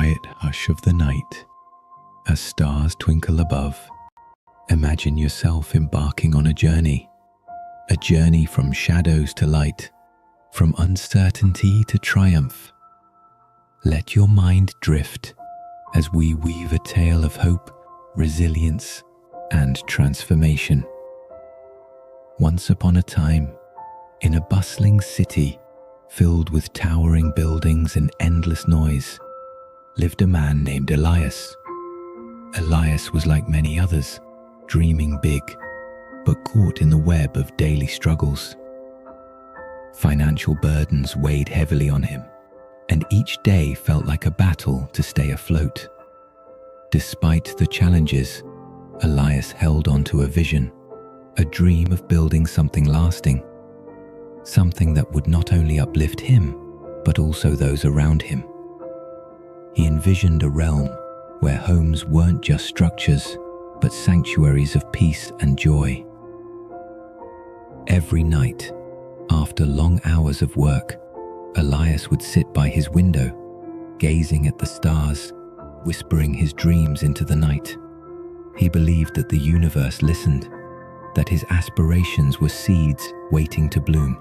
quiet hush of the night, as stars twinkle above, imagine yourself embarking on a journey from shadows to light, from uncertainty to triumph. Let your mind drift as we weave a tale of hope, resilience, and transformation. Once upon a time, in a bustling city filled with towering buildings and endless noise, lived a man named Elias. Elias was like many others, dreaming big, but caught in the web of daily struggles. Financial burdens weighed heavily on him, and each day felt like a battle to stay afloat. Despite the challenges, Elias held on to a vision, a dream of building something lasting, something that would not only uplift him, but also those around him. He envisioned a realm where homes weren't just structures, but sanctuaries of peace and joy. Every night, after long hours of work, Elias would sit by his window, gazing at the stars, whispering his dreams into the night. He believed that the universe listened, that his aspirations were seeds waiting to bloom.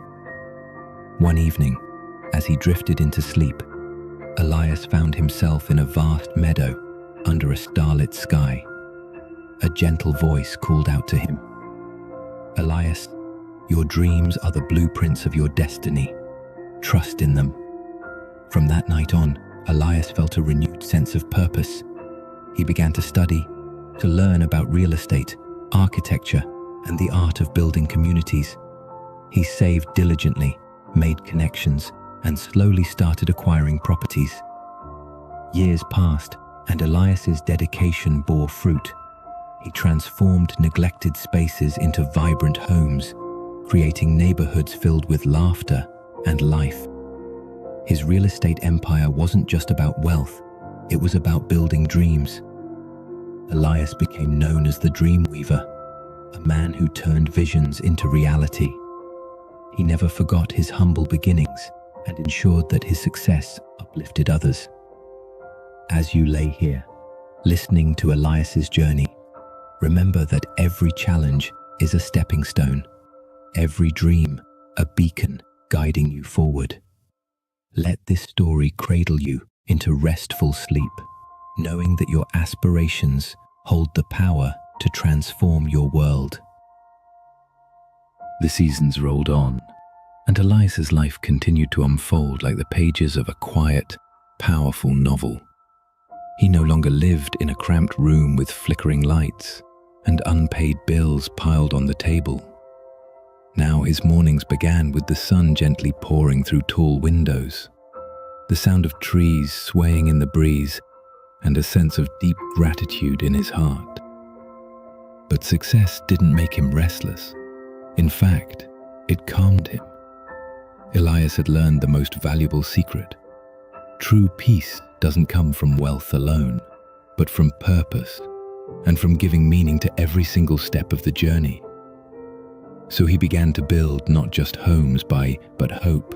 One evening, as he drifted into sleep, Elias found himself in a vast meadow under a starlit sky. A gentle voice called out to him, "Elias, your dreams are the blueprints of your destiny. Trust in them." From that night on, Elias felt a renewed sense of purpose. He began to study, to learn about real estate, architecture, and the art of building communities. He saved diligently, made connections, and slowly started acquiring properties. Years passed, and Elias's dedication bore fruit. He transformed neglected spaces into vibrant homes, creating neighborhoods filled with laughter and life. His real estate empire wasn't just about wealth, it was about building dreams. Elias became known as the Dream Weaver, a man who turned visions into reality. He never forgot his humble beginnings and ensured that his success uplifted others. As you lay here, listening to Elias's journey, remember that every challenge is a stepping stone, every dream a beacon guiding you forward. Let this story cradle you into restful sleep, knowing that your aspirations hold the power to transform your world. The seasons rolled on, and Elias's life continued to unfold like the pages of a quiet, powerful novel. He no longer lived in a cramped room with flickering lights and unpaid bills piled on the table. Now his mornings began with the sun gently pouring through tall windows, the sound of trees swaying in the breeze, and a sense of deep gratitude in his heart. But success didn't make him restless. In fact, it calmed him. Elias had learned the most valuable secret. True peace doesn't come from wealth alone, but from purpose and from giving meaning to every single step of the journey. So he began to build not just homes but hope.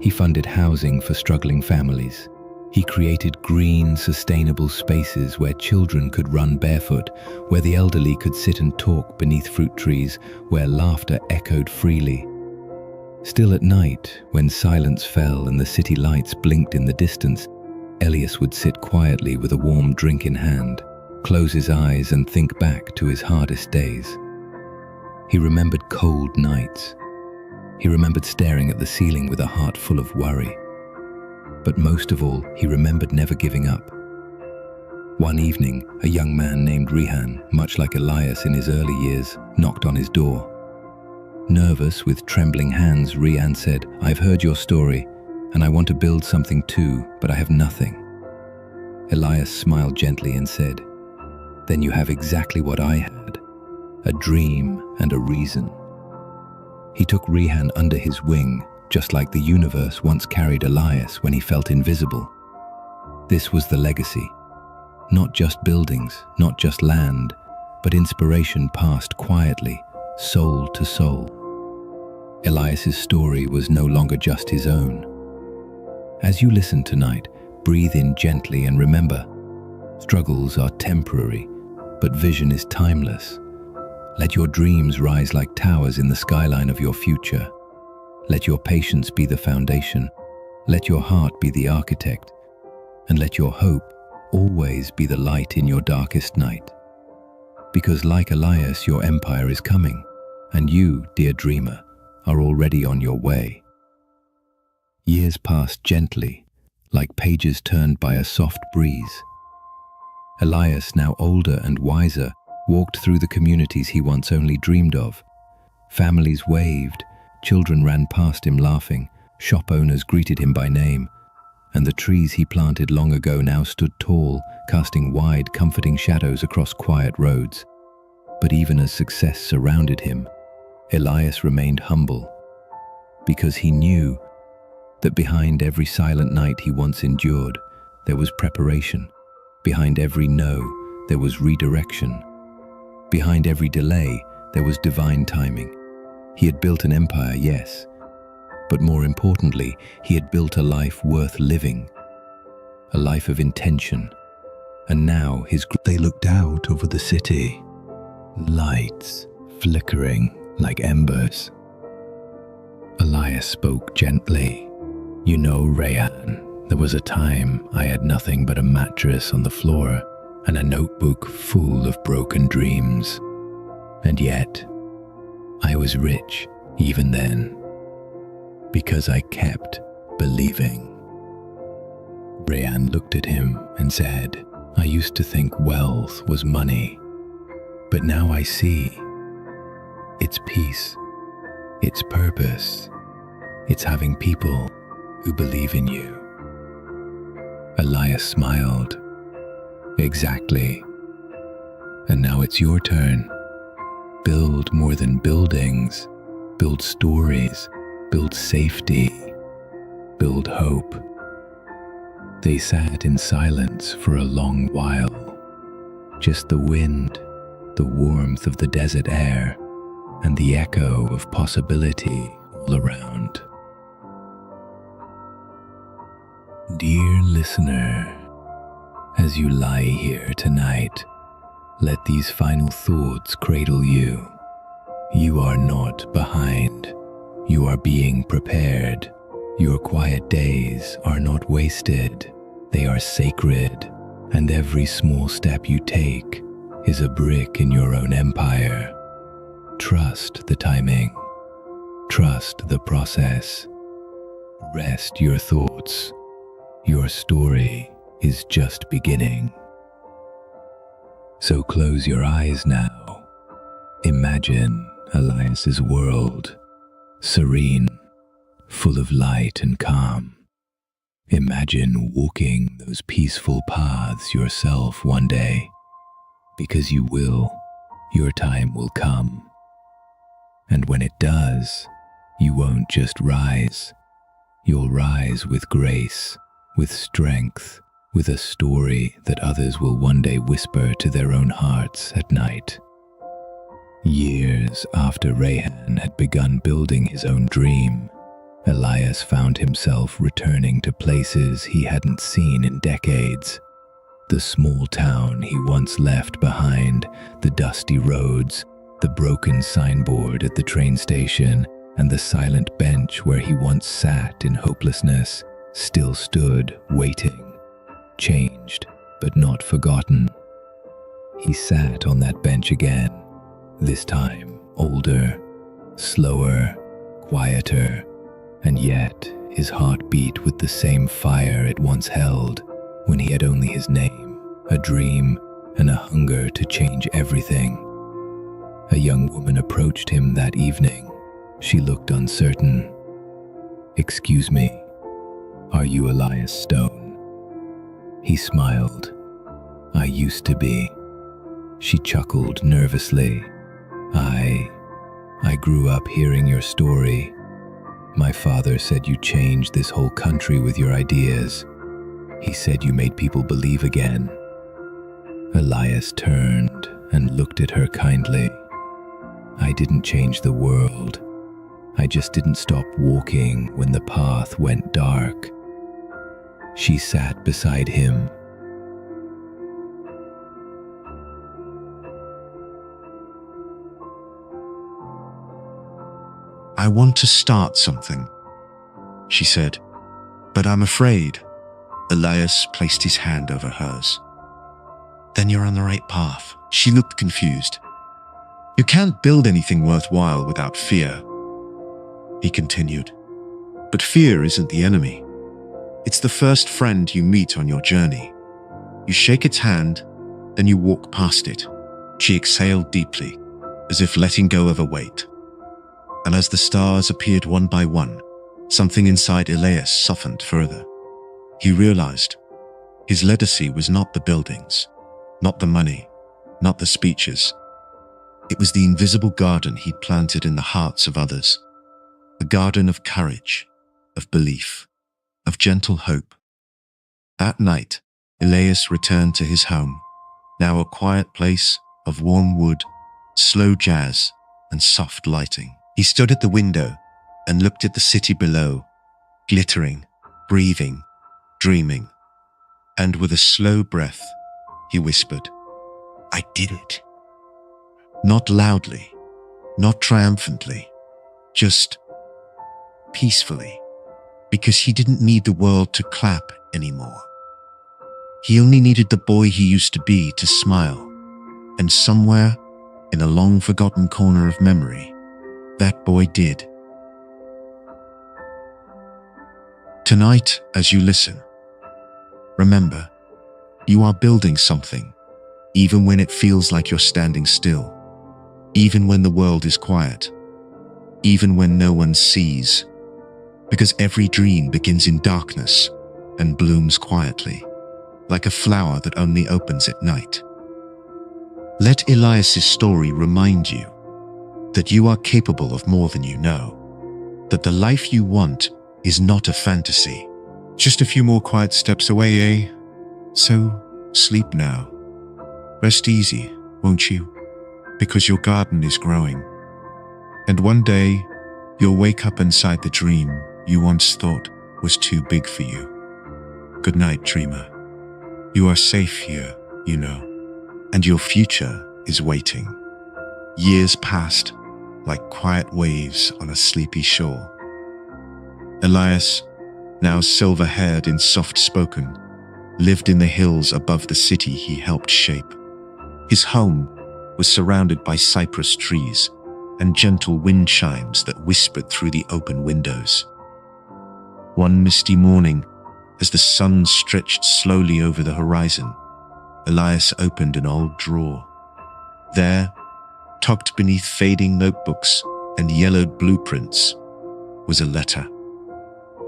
He funded housing for struggling families. He created green, sustainable spaces where children could run barefoot, where the elderly could sit and talk beneath fruit trees, where laughter echoed freely. Still at night, when silence fell and the city lights blinked in the distance, Elias would sit quietly with a warm drink in hand, close his eyes and think back to his hardest days. He remembered cold nights. He remembered staring at the ceiling with a heart full of worry. But most of all, he remembered never giving up. One evening, a young man named Rehan, much like Elias in his early years, knocked on his door. Nervous, with trembling hands, Rehan said, "I've heard your story, and I want to build something too, but I have nothing." Elias smiled gently and said, "Then you have exactly what I had, a dream and a reason." He took Rehan under his wing, just like the universe once carried Elias when he felt invisible. This was the legacy. Not just buildings, not just land, but inspiration passed quietly, soul to soul. Elias's story was no longer just his own. As you listen tonight, Breathe in gently and remember, struggles are temporary, but vision is timeless. Let your dreams rise like towers in the skyline of your future. Let your patience be the foundation. Let your heart be the architect. And let your hope always be the light in your darkest night. Because like Elias, your empire is coming, and you, dear dreamer, are already on your way. Years passed gently, like pages turned by a soft breeze. Elias, now older and wiser, walked through the communities he once only dreamed of. Families waved, children ran past him laughing, shop owners greeted him by name, and the trees he planted long ago now stood tall, casting wide, comforting shadows across quiet roads. But even as success surrounded him, Elias remained humble, because he knew that behind every silent night he once endured, there was preparation. Behind every no, there was redirection. Behind every delay, there was divine timing. He had built an empire, yes, but more importantly, he had built a life worth living, a life of intention. And now they looked out over the city, lights flickering like embers. Elias spoke gently. You know, Rayan, there was a time I had nothing but a mattress on the floor and a notebook full of broken dreams. And yet, I was rich even then, because I kept believing. Rayan looked at him and said, I used to think wealth was money, but now I see it's peace, it's purpose, it's having people who believe in you. Elias smiled. Exactly. And now it's your turn. Build more than buildings. Build stories. Build safety. Build hope. They sat in silence for a long while. Just the wind, the warmth of the desert air, and the echo of possibility all around. Dear listener, as you lie here tonight, let these final thoughts cradle you. You are not behind. You are being prepared. Your quiet days are not wasted. They are sacred, and every small step you take is a brick in your own empire. Trust the timing. Trust the process. Rest your thoughts. Your story is just beginning. So close your eyes now. Imagine Elias's world, serene, full of light and calm. Imagine walking those peaceful paths yourself one day, because you will. Your time will come. And when it does, you won't just rise. You'll rise with grace, with strength, with a story that others will one day whisper to their own hearts at night. Years after Rayan had begun building his own dream, Elias found himself returning to places he hadn't seen in decades. The small town he once left behind, the dusty roads, the broken signboard at the train station, and the silent bench where he once sat in hopelessness, still stood, waiting, changed, but not forgotten. He sat on that bench again, this time older, slower, quieter, and yet his heart beat with the same fire it once held when he had only his name, a dream, and a hunger to change everything. A young woman approached him that evening. She looked uncertain. "Excuse me, are you Elias Stone?" He smiled. "I used to be." She chuckled nervously. I grew up hearing your story. My father said you changed this whole country with your ideas. He said you made people believe again." Elias turned and looked at her kindly. "I didn't change the world. I just didn't stop walking when the path went dark." She sat beside him. "I want to start something," she said, "but I'm afraid." Elias placed his hand over hers. "Then you're on the right path." She looked confused. "You can't build anything worthwhile without fear," he continued. "But fear isn't the enemy. It's the first friend you meet on your journey. You shake its hand, then you walk past it." She exhaled deeply, as if letting go of a weight. And as the stars appeared one by one, something inside Elias softened further. He realized his legacy was not the buildings, not the money, not the speeches. It was the invisible garden he'd planted in the hearts of others. A garden of courage, of belief, of gentle hope. That night, Elias returned to his home, now a quiet place of warm wood, slow jazz, and soft lighting. He stood at the window and looked at the city below, glittering, breathing, dreaming. And with a slow breath, he whispered, "I did it." Not loudly, not triumphantly, just peacefully, because he didn't need the world to clap anymore. He only needed the boy he used to be to smile, and somewhere in a long-forgotten corner of memory, that boy did. Tonight, as you listen, remember, you are building something, even when it feels like you're standing still, even when the world is quiet, even when no one sees, because every dream begins in darkness and blooms quietly, like a flower that only opens at night. Let Elias's story remind you that you are capable of more than you know, that the life you want is not a fantasy. Just a few more quiet steps away, eh? So, sleep now. Rest easy, won't you? Because your garden is growing. And one day, you'll wake up inside the dream you once thought was too big for you. Good night, dreamer. You are safe here, you know, and your future is waiting. Years passed, like quiet waves on a sleepy shore. Elias, now silver-haired and soft-spoken, lived in the hills above the city he helped shape. His home was surrounded by cypress trees and gentle wind chimes that whispered through the open windows. One misty morning, as the sun stretched slowly over the horizon, Elias opened an old drawer. There, tucked beneath fading notebooks and yellowed blueprints, was a letter.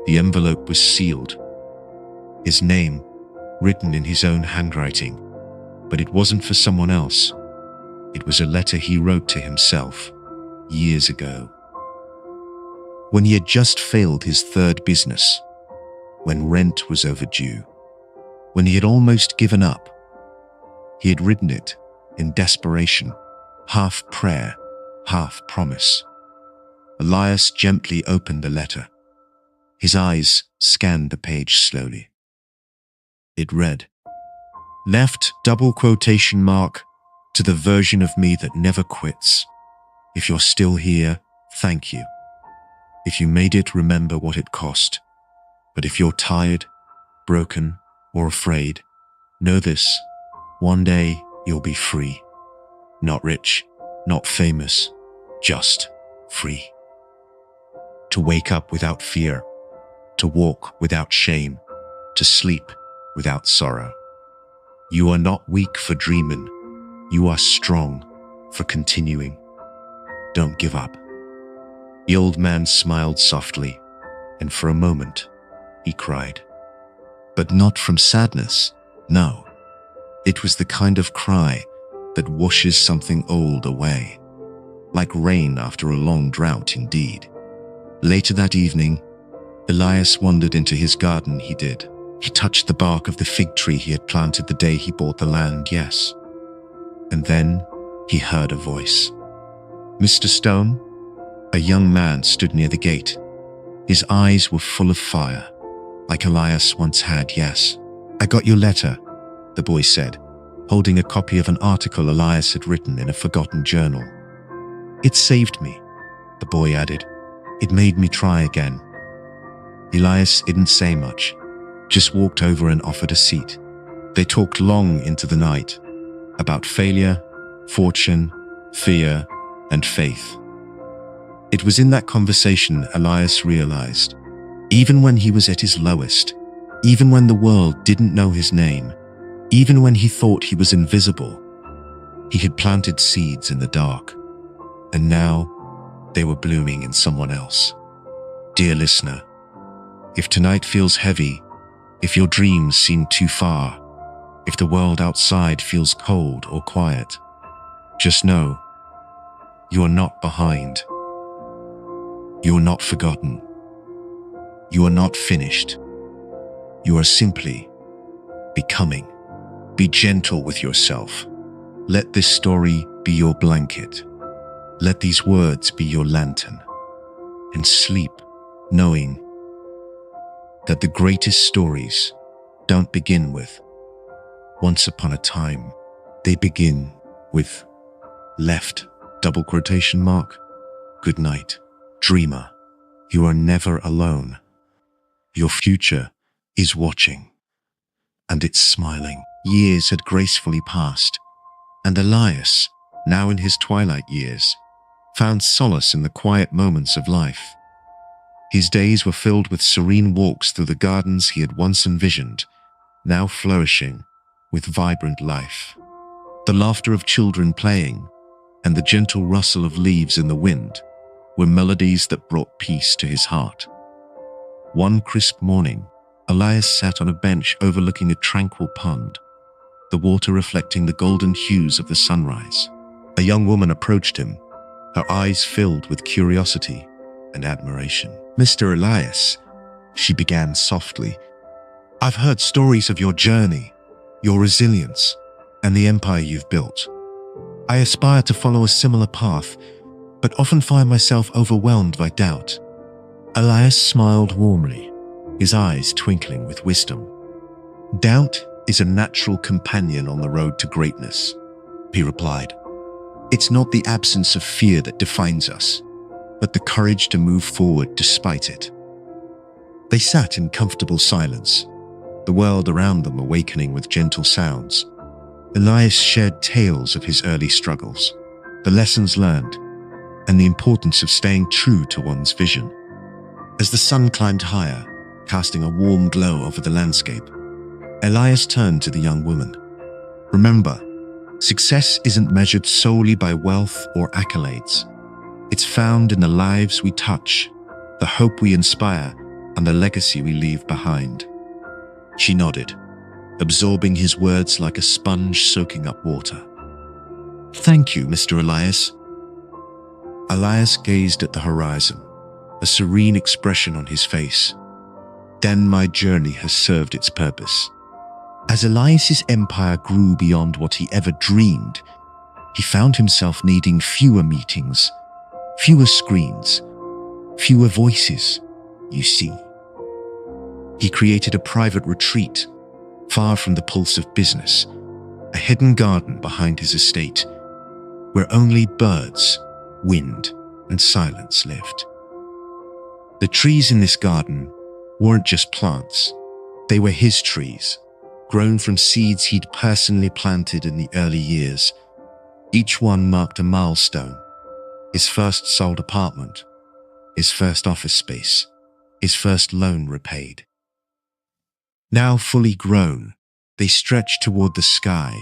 The envelope was sealed, his name written in his own handwriting, but it wasn't for someone else. It was a letter he wrote to himself years ago. When he had just failed his third business, when rent was overdue, when he had almost given up, he had written it in desperation, half prayer, half promise. Elias gently opened the letter. His eyes scanned the page slowly. It read, "Left double quotation mark to the version of me that never quits. If you're still here, thank you. If you made it, remember what it cost. But if you're tired, broken, or afraid, know this, one day you'll be free. Not rich, not famous, just free. To wake up without fear, to walk without shame, to sleep without sorrow. You are not weak for dreaming, you are strong for continuing. Don't give up." The old man smiled softly, and for a moment, he cried. But not from sadness, no. It was the kind of cry that washes something old away, like rain after a long drought indeed. Later that evening, Elias wandered into his garden. He touched the bark of the fig tree he had planted the day he bought the land, yes. And then he heard a voice. "Mr. Stone?" A young man stood near the gate. His eyes were full of fire. like Elias once had, yes. I got your letter, the boy said, holding a copy of an article Elias had written in a forgotten journal. It saved me, the boy added. It made me try again. Elias didn't say much, just walked over and offered a seat. They talked long into the night about failure, fortune, fear, and faith. It was in that conversation Elias realized, even when he was at his lowest, even when the world didn't know his name, even when he thought he was invisible, he had planted seeds in the dark, and now they were blooming in someone else. Dear listener, if tonight feels heavy, if your dreams seem too far, if the world outside feels cold or quiet, just know you are not behind. You are not forgotten. You are not finished. You are simply becoming. Be gentle with yourself. Let this story be your blanket. Let these words be your lantern. And sleep knowing that the greatest stories don't begin with once upon a time. They begin with left double quotation mark. Good night, dreamer. You are never alone. Your future is watching, and it's smiling. Years had gracefully passed, and Elias, now in his twilight years, found solace in the quiet moments of life. His days were filled with serene walks through the gardens he had once envisioned, now flourishing with vibrant life. The laughter of children playing and the gentle rustle of leaves in the wind were melodies that brought peace to his heart. One crisp morning, Elias sat on a bench overlooking a tranquil pond, the water reflecting the golden hues of the sunrise. A young woman approached him, her eyes filled with curiosity and admiration. Mr. Elias, she began softly, I've heard stories of your journey, your resilience, and the empire you've built. I aspire to follow a similar path, but often find myself overwhelmed by doubt. Elias smiled warmly, his eyes twinkling with wisdom. Doubt is a natural companion on the road to greatness, he replied. It's not the absence of fear that defines us, but the courage to move forward despite it. They sat in comfortable silence, the world around them awakening with gentle sounds. Elias shared tales of his early struggles, the lessons learned, and the importance of staying true to one's vision. As the sun climbed higher, casting a warm glow over the landscape, Elias turned to the young woman. Remember, success isn't measured solely by wealth or accolades. It's found in the lives we touch, the hope we inspire, and the legacy we leave behind. She nodded, absorbing his words like a sponge soaking up water. Thank you, Mr. Elias. Elias gazed at the horizon, a serene expression on his face. Then my journey has served its purpose. As Elias's empire grew beyond what he ever dreamed, he found himself needing fewer meetings, fewer screens, fewer voices, you see. He created a private retreat, far from the pulse of business, a hidden garden behind his estate, where only birds, wind, and silence lived. The trees in this garden weren't just plants, they were his trees, grown from seeds he'd personally planted in the early years. Each one marked a milestone: his first sold apartment, his first office space, his first loan repaid. Now fully grown, they stretched toward the sky,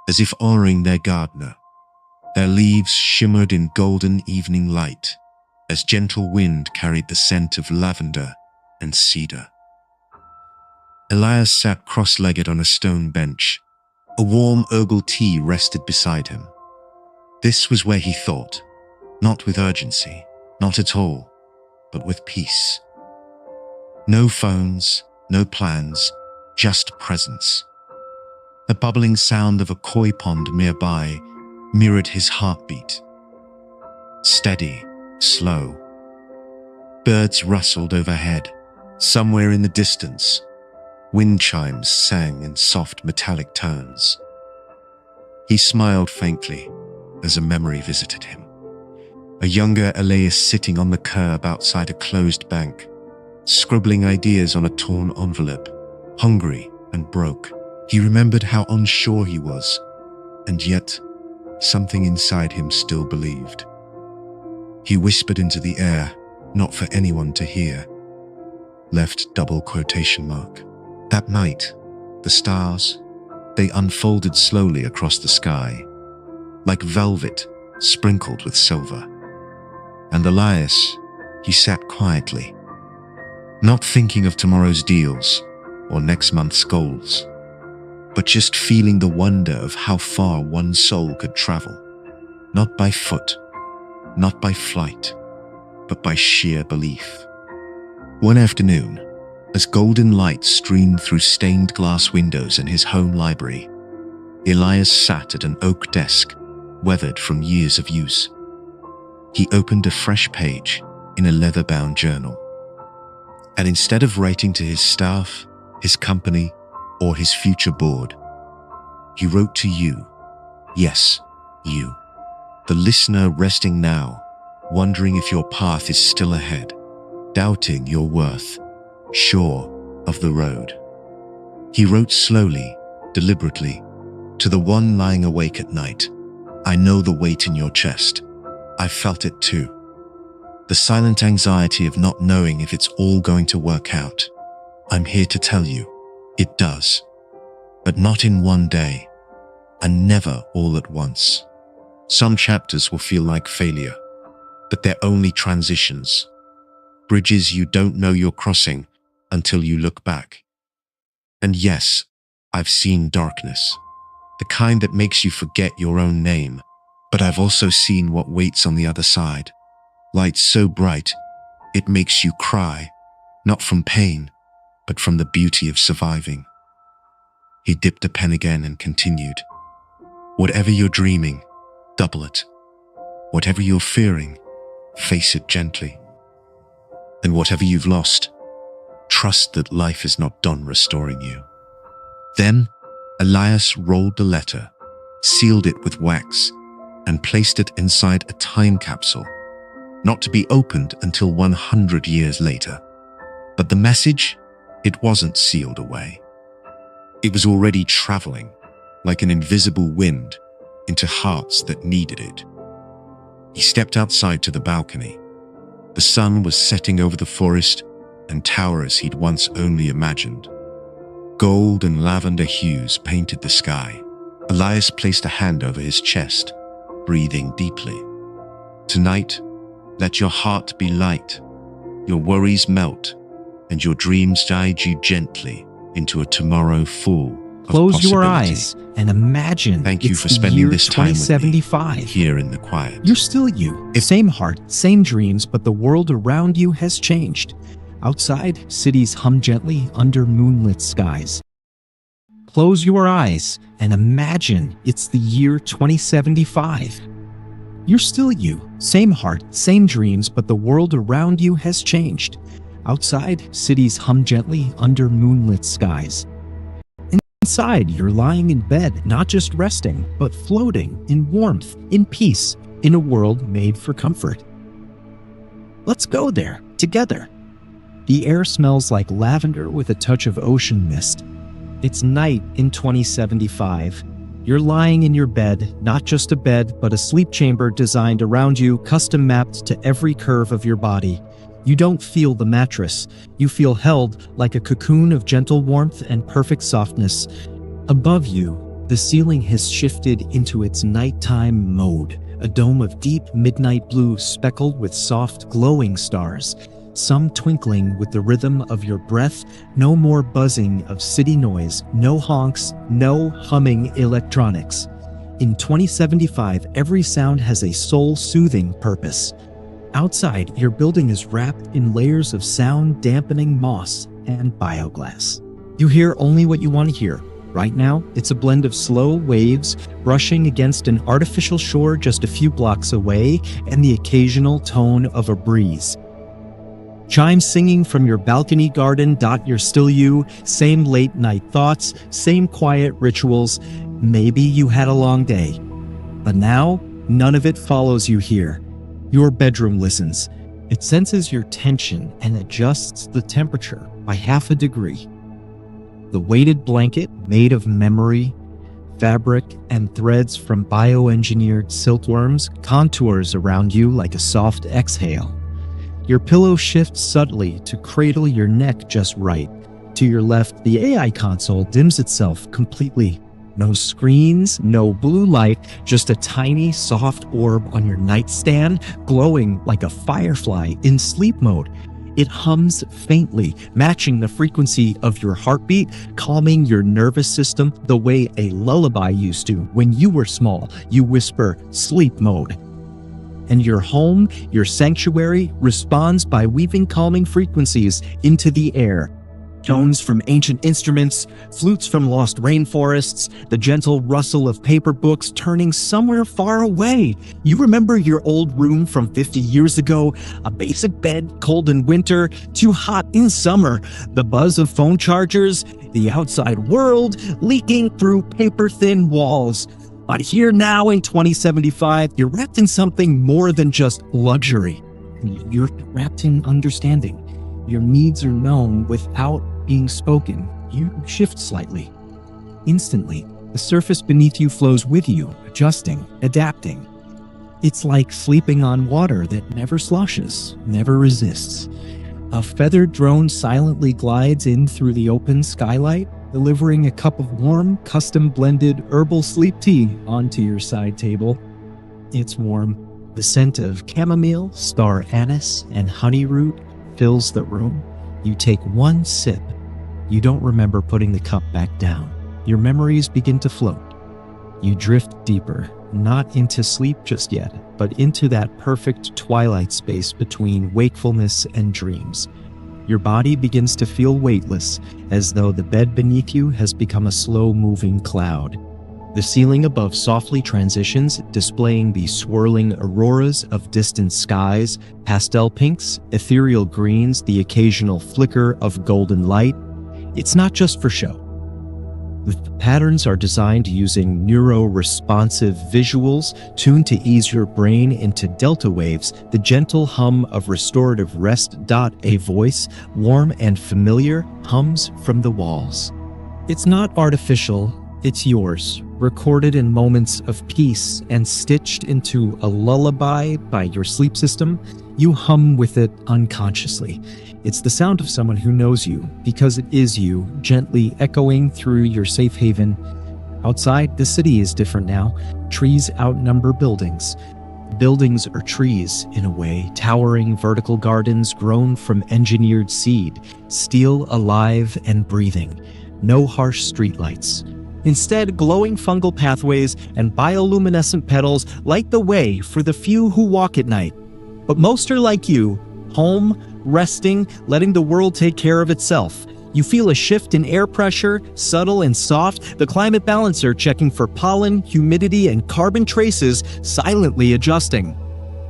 as if honoring their gardener. Their leaves shimmered in golden evening light, as gentle wind carried the scent of lavender and cedar. Elias sat cross-legged on a stone bench. A warm herbal tea rested beside him. This was where he thought, not with urgency, not at all, but with peace. No phones, no plans, just presence. The bubbling sound of a koi pond nearby mirrored his heartbeat. Steady, slow. Birds rustled overhead, Somewhere in the distance, wind chimes sang in soft metallic tones. He smiled faintly as a memory visited him. A younger Elias sitting on the curb outside a closed bank, scribbling ideas on a torn envelope, hungry and broke. He remembered how unsure he was, and yet something inside him still believed. He whispered into the air, not for anyone to hear. Left double quotation mark. That night, the stars, they unfolded slowly across the sky, like velvet sprinkled with silver. And Elias, he sat quietly, not thinking of tomorrow's deals or next month's goals, but just feeling the wonder of how far one soul could travel, not by foot, not by flight, but by sheer belief. One afternoon, as golden light streamed through stained glass windows in his home library, Elias sat at an oak desk, weathered from years of use. He opened a fresh page in a leather-bound journal. And instead of writing to his staff, his company, or his future board, he wrote to you. Yes, you. The listener resting now, wondering if your path is still ahead, doubting your worth, sure of the road. He wrote slowly, deliberately, to the one lying awake at night. I know the weight in your chest. I felt it too. The silent anxiety of not knowing if it's all going to work out. I'm here to tell you, it does. But not in one day, and never all at once. Some chapters will feel like failure, but they're only transitions. Bridges you don't know you're crossing until you look back. And yes, I've seen darkness, the kind that makes you forget your own name, but I've also seen what waits on the other side. Light so bright, it makes you cry, not from pain, but from the beauty of surviving. He dipped the pen again and continued. Whatever you're dreaming, double it. Whatever you're fearing, face it gently. And whatever you've lost, trust that life is not done restoring you. Then, Elias rolled the letter, sealed it with wax, and placed it inside a time capsule, not to be opened until 100 years later. But the message, it wasn't sealed away. It was already traveling, like an invisible wind, into hearts that needed it. He stepped outside to the balcony. The sun was setting over the forest and towers he'd once only imagined. Gold and lavender hues painted the sky. Elias placed a hand over his chest, breathing deeply. Tonight, let your heart be light, your worries melt, and your dreams guide you gently into a tomorrow full of Close your possibility. eyes and imagine. Thank you it's for the spending year this time with me 2075. here in the quiet. You're still you. Same heart, same dreams, but the world around you has changed. Outside, cities hum gently under moonlit skies. Close your eyes and imagine it's the year 2075. You're still you. Same heart, same dreams, but the world around you has changed. Outside, cities hum gently under moonlit skies. Inside, you're lying in bed, not just resting, but floating in warmth, in peace, in a world made for comfort. Let's go there, together. The air smells like lavender with a touch of ocean mist. It's night in 2075. You're lying in your bed, not just a bed, but a sleep chamber designed around you, custom mapped to every curve of your body. You don't feel the mattress. You feel held like a cocoon of gentle warmth and perfect softness. Above you, the ceiling has shifted into its nighttime mode, a dome of deep midnight blue speckled with soft, glowing stars, some twinkling with the rhythm of your breath. No more buzzing of city noise, no honks, no humming electronics. In 2075, every sound has a soul-soothing purpose. Outside, your building is wrapped in layers of sound-dampening moss and bioglass. You hear only what you want to hear. Right now, it's a blend of slow waves brushing against an artificial shore just a few blocks away and the occasional tone of a breeze. Chimes singing from your balcony garden dot your still you, same late night thoughts, same quiet rituals. Maybe you had a long day, but now none of it follows you here. Your bedroom listens. It senses your tension and adjusts the temperature by 0.5 degrees. The weighted blanket made of memory, fabric, and threads from bioengineered silkworms contours around you like a soft exhale. Your pillow shifts subtly to cradle your neck just right. To your left, the AI console dims itself completely. No screens, no blue light, just a tiny, soft orb on your nightstand, glowing like a firefly in sleep mode. It hums faintly, matching the frequency of your heartbeat, calming your nervous system the way a lullaby used to when you were small. You whisper, "sleep mode." And your home, your sanctuary, responds by weaving calming frequencies into the air. Tones from ancient instruments, flutes from lost rainforests, the gentle rustle of paper books turning somewhere far away. You remember your old room from 50 years ago, a basic bed, cold in winter, too hot in summer, the buzz of phone chargers, the outside world leaking through paper-thin walls. But here now in 2075, you're wrapped in something more than just luxury. You're wrapped in understanding. Your needs are known without being spoken. You shift slightly. Instantly, the surface beneath you flows with you, adjusting, adapting. It's like sleeping on water that never sloshes, never resists. A feathered drone silently glides in through the open skylight, delivering a cup of warm, custom-blended herbal sleep tea onto your side table. It's warm. The scent of chamomile, star anise, and honey root fills the room. You take one sip. You don't remember putting the cup back down. Your memories begin to float. You drift deeper, not into sleep just yet, but into that perfect twilight space between wakefulness and dreams. Your body begins to feel weightless, as though the bed beneath you has become a slow-moving cloud. The ceiling above softly transitions, displaying the swirling auroras of distant skies, pastel pinks, ethereal greens, the occasional flicker of golden light. It's not just for show. The patterns are designed using neuro-responsive visuals tuned to ease your brain into delta waves, the gentle hum of restorative rest. A voice, warm and familiar, hums from the walls. It's not artificial, it's yours, recorded in moments of peace and stitched into a lullaby by your sleep system. You hum with it unconsciously. It's the sound of someone who knows you, because it is you, gently echoing through your safe haven. Outside, the city is different now. Trees outnumber buildings. Buildings are trees, in a way, towering vertical gardens grown from engineered seed, still alive and breathing. No harsh streetlights. Instead, glowing fungal pathways and bioluminescent petals light the way for the few who walk at night. But most are like you, home, resting, letting the world take care of itself. You feel a shift in air pressure, subtle and soft, the climate balancer checking for pollen, humidity, and carbon traces, silently adjusting.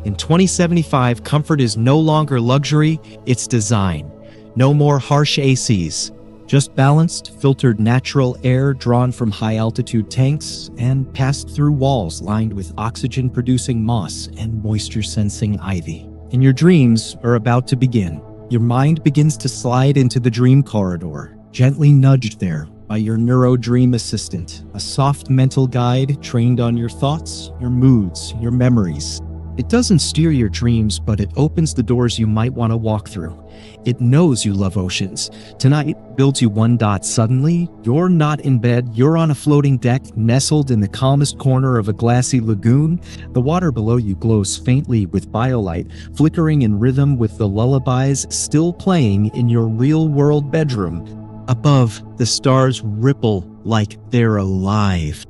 In 2075, comfort is no longer luxury, it's design. No more harsh ACs. Just balanced, filtered natural air drawn from high-altitude tanks and passed through walls lined with oxygen-producing moss and moisture-sensing ivy. And your dreams are about to begin. Your mind begins to slide into the dream corridor, gently nudged there by your neuro-dream assistant, a soft mental guide trained on your thoughts, your moods, your memories. It doesn't steer your dreams, but it opens the doors you might want to walk through. It knows you love oceans. Tonight, builds you one dot. Suddenly, you're not in bed, you're on a floating deck, nestled in the calmest corner of a glassy lagoon. The water below you glows faintly with biolight, flickering in rhythm with the lullabies still playing in your real-world bedroom. Above, the stars ripple like they're alive.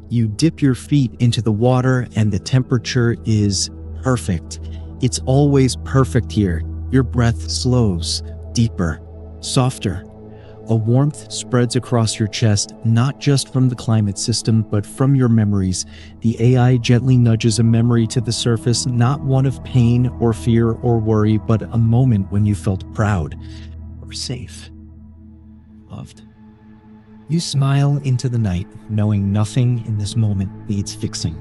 You dip your feet into the water and the temperature is perfect. It's always perfect here. Your breath slows, deeper, softer. A warmth spreads across your chest, not just from the climate system, but from your memories. The AI gently nudges a memory to the surface, not one of pain or fear or worry, but a moment when you felt proud or safe, loved. You smile into the night, knowing nothing in this moment needs fixing.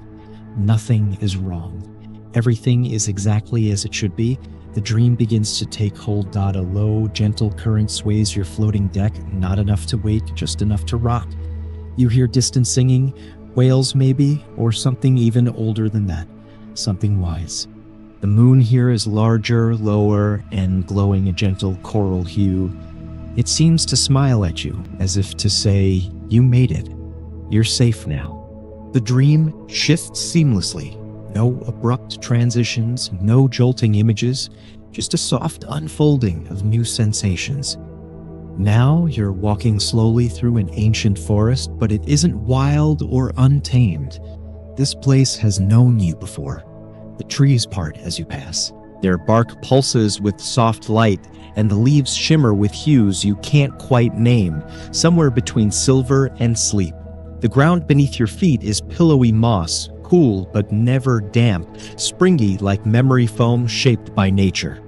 Nothing is wrong. Everything is exactly as it should be. The dream begins to take hold. A low, gentle current sways your floating deck, not enough to wake, just enough to rock. You hear distant singing, whales maybe, or something even older than that, something wise. The moon here is larger, lower, and glowing a gentle coral hue. It seems to smile at you, as if to say, you made it. You're safe now. The dream shifts seamlessly. No abrupt transitions, no jolting images, just a soft unfolding of new sensations. Now you're walking slowly through an ancient forest, but it isn't wild or untamed. This place has known you before. The trees part as you pass. Their bark pulses with soft light, and the leaves shimmer with hues you can't quite name, somewhere between silver and sleep. The ground beneath your feet is pillowy moss, cool but never damp, springy like memory foam shaped by nature.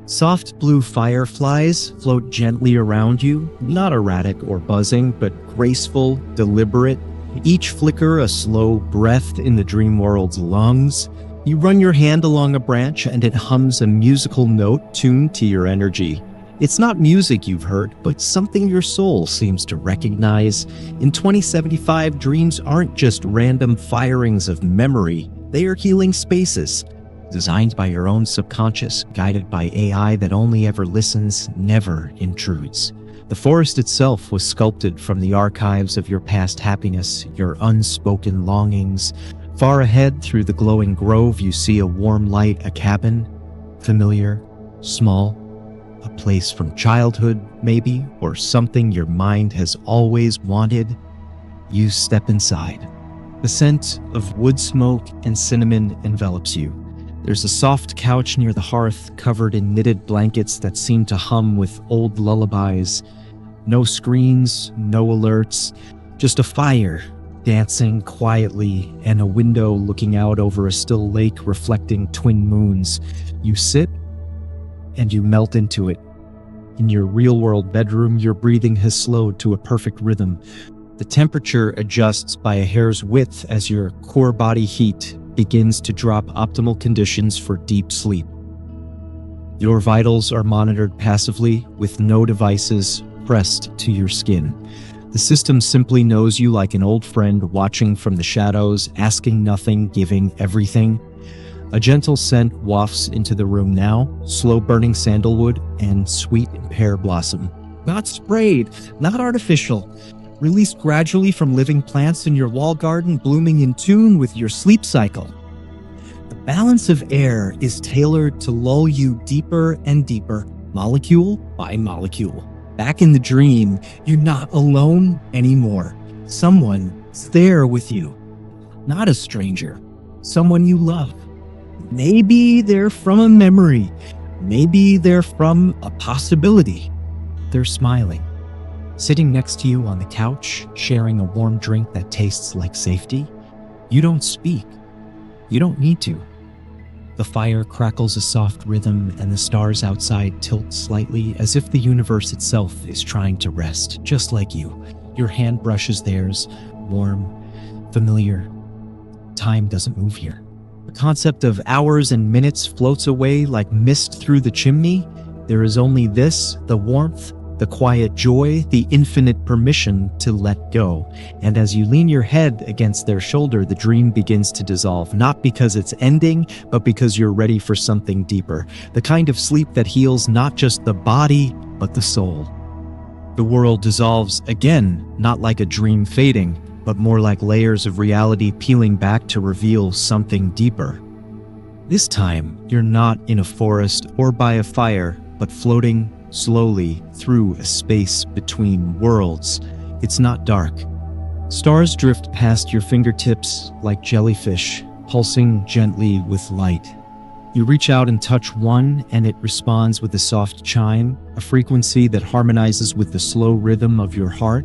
Soft blue fireflies float gently around you, not erratic or buzzing, but graceful, deliberate, each flicker a slow breath in the dream world's lungs. You run your hand along a branch and it hums a musical note tuned to your energy. It's not music you've heard, but something your soul seems to recognize. In 2075, dreams aren't just random firings of memory. They are healing spaces, designed by your own subconscious, guided by AI that only ever listens, never intrudes. The forest itself was sculpted from the archives of your past happiness, your unspoken longings. Far ahead, through the glowing grove, you see a warm light, a cabin, familiar, small. A place from childhood, maybe, or something your mind has always wanted. You step inside. The scent of wood smoke and cinnamon envelops you. There's a soft couch near the hearth, covered in knitted blankets that seem to hum with old lullabies. No screens, no alerts, just a fire dancing quietly and a window looking out over a still lake reflecting twin moons. You sit and you melt into it. In your real-world bedroom, your breathing has slowed to a perfect rhythm. The temperature adjusts by a hair's width as your core body heat begins to drop optimal conditions for deep sleep. Your vitals are monitored passively with no devices pressed to your skin. The system simply knows you like an old friend watching from the shadows, asking nothing, giving everything. A gentle scent wafts into the room now, slow-burning sandalwood and sweet pear blossom. Not sprayed, not artificial. Released gradually from living plants in your wall garden, blooming in tune with your sleep cycle. The balance of air is tailored to lull you deeper and deeper, molecule by molecule. Back in the dream, you're not alone anymore. Someone's there with you. Not a stranger, someone you love. Maybe they're from a memory. Maybe they're from a possibility. They're smiling, sitting next to you on the couch, sharing a warm drink that tastes like safety. You don't speak. You don't need to. The fire crackles a soft rhythm and the stars outside tilt slightly as if the universe itself is trying to rest, just like you. Your hand brushes theirs, warm, familiar. Time doesn't move here. The concept of hours and minutes floats away like mist through the chimney. There is only this, the warmth, the quiet joy, the infinite permission to let go. And as you lean your head against their shoulder, the dream begins to dissolve, not because it's ending, but because you're ready for something deeper. The kind of sleep that heals not just the body, but the soul. The world dissolves again, not like a dream fading, but more like layers of reality peeling back to reveal something deeper. This time, you're not in a forest or by a fire, but floating slowly through a space between worlds. It's not dark. Stars drift past your fingertips like jellyfish, pulsing gently with light. You reach out and touch one, and it responds with a soft chime, a frequency that harmonizes with the slow rhythm of your heart.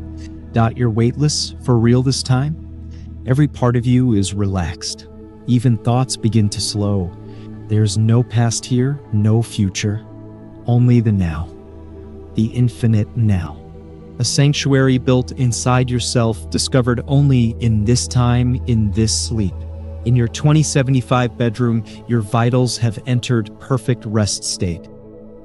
You're weightless, for real this time. Every part of you is relaxed. Even thoughts begin to slow. There's no past here, no future, only the now. The infinite now. A sanctuary built inside yourself, discovered only in this time, in this sleep. In your 2075 bedroom, your vitals have entered perfect rest state.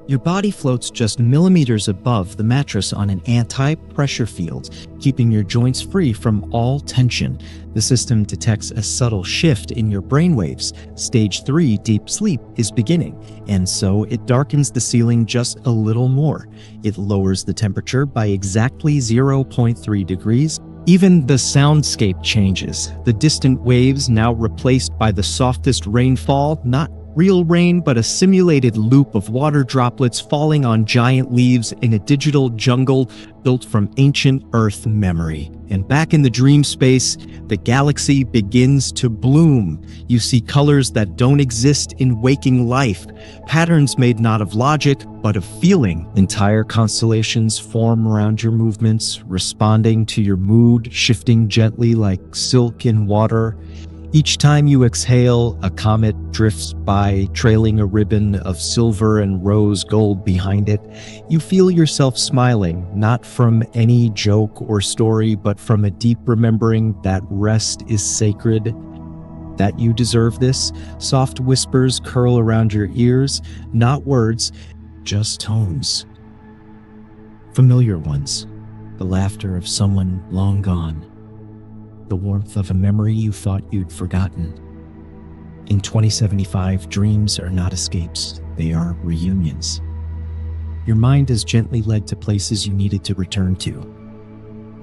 Your body floats just millimeters above the mattress on an anti-pressure field, keeping your joints free from all tension. The system detects a subtle shift in your brainwaves. Stage 3 deep sleep is beginning, and so it darkens the ceiling just a little more. It lowers the temperature by exactly 0.3 degrees. Even the soundscape changes. The distant waves now replaced by the softest rainfall, not real rain, but a simulated loop of water droplets falling on giant leaves in a digital jungle built from ancient Earth memory. And back in the dream space, the galaxy begins to bloom. You see colors that don't exist in waking life, patterns made not of logic, but of feeling. Entire constellations form around your movements, responding to your mood, shifting gently like silk in water. Each time you exhale, a comet drifts by, trailing a ribbon of silver and rose gold behind it. You feel yourself smiling, not from any joke or story, but from a deep remembering that rest is sacred, that you deserve this. Soft whispers curl around your ears, not words, just tones. Familiar ones, the laughter of someone long gone. The warmth of a memory you thought you'd forgotten. In 2075, dreams are not escapes, they are reunions. Your mind is gently led to places you needed to return to.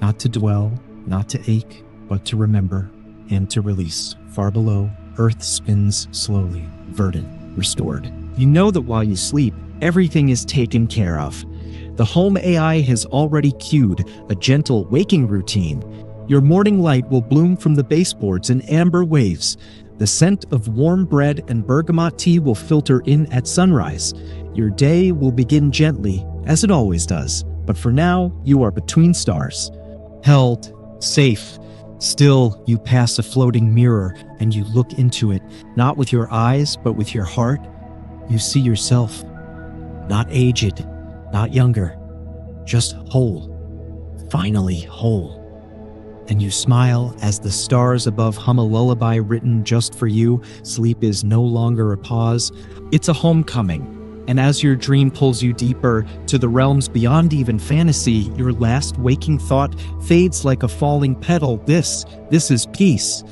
Not to dwell, not to ache, but to remember and to release. Far below, Earth spins slowly, verdant, restored. You know that while you sleep, everything is taken care of. The home AI has already cued a gentle waking routine. Your morning light will bloom from the baseboards in amber waves. The scent of warm bread and bergamot tea will filter in at sunrise. Your day will begin gently, as it always does. But for now, you are between stars. Held, safe. Still, you pass a floating mirror and you look into it, not with your eyes, but with your heart. You see yourself. Not aged, not younger, just whole. Finally whole. And you smile as the stars above hum a lullaby written just for you. Sleep is no longer a pause, it's a homecoming. And as your dream pulls you deeper to the realms beyond even fantasy, your last waking thought fades like a falling petal. This is peace.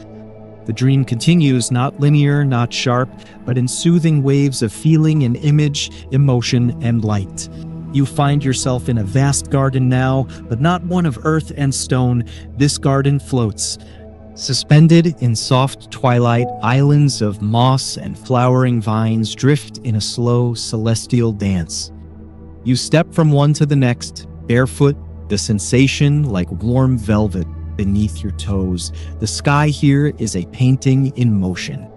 The dream continues, not linear, not sharp, but in soothing waves of feeling and image, emotion and light. You find yourself in a vast garden now, but not one of earth and stone. This garden floats. Suspended in soft twilight, islands of moss and flowering vines drift in a slow, celestial dance. You step from one to the next, barefoot, the sensation like warm velvet beneath your toes. The sky here is a painting in motion.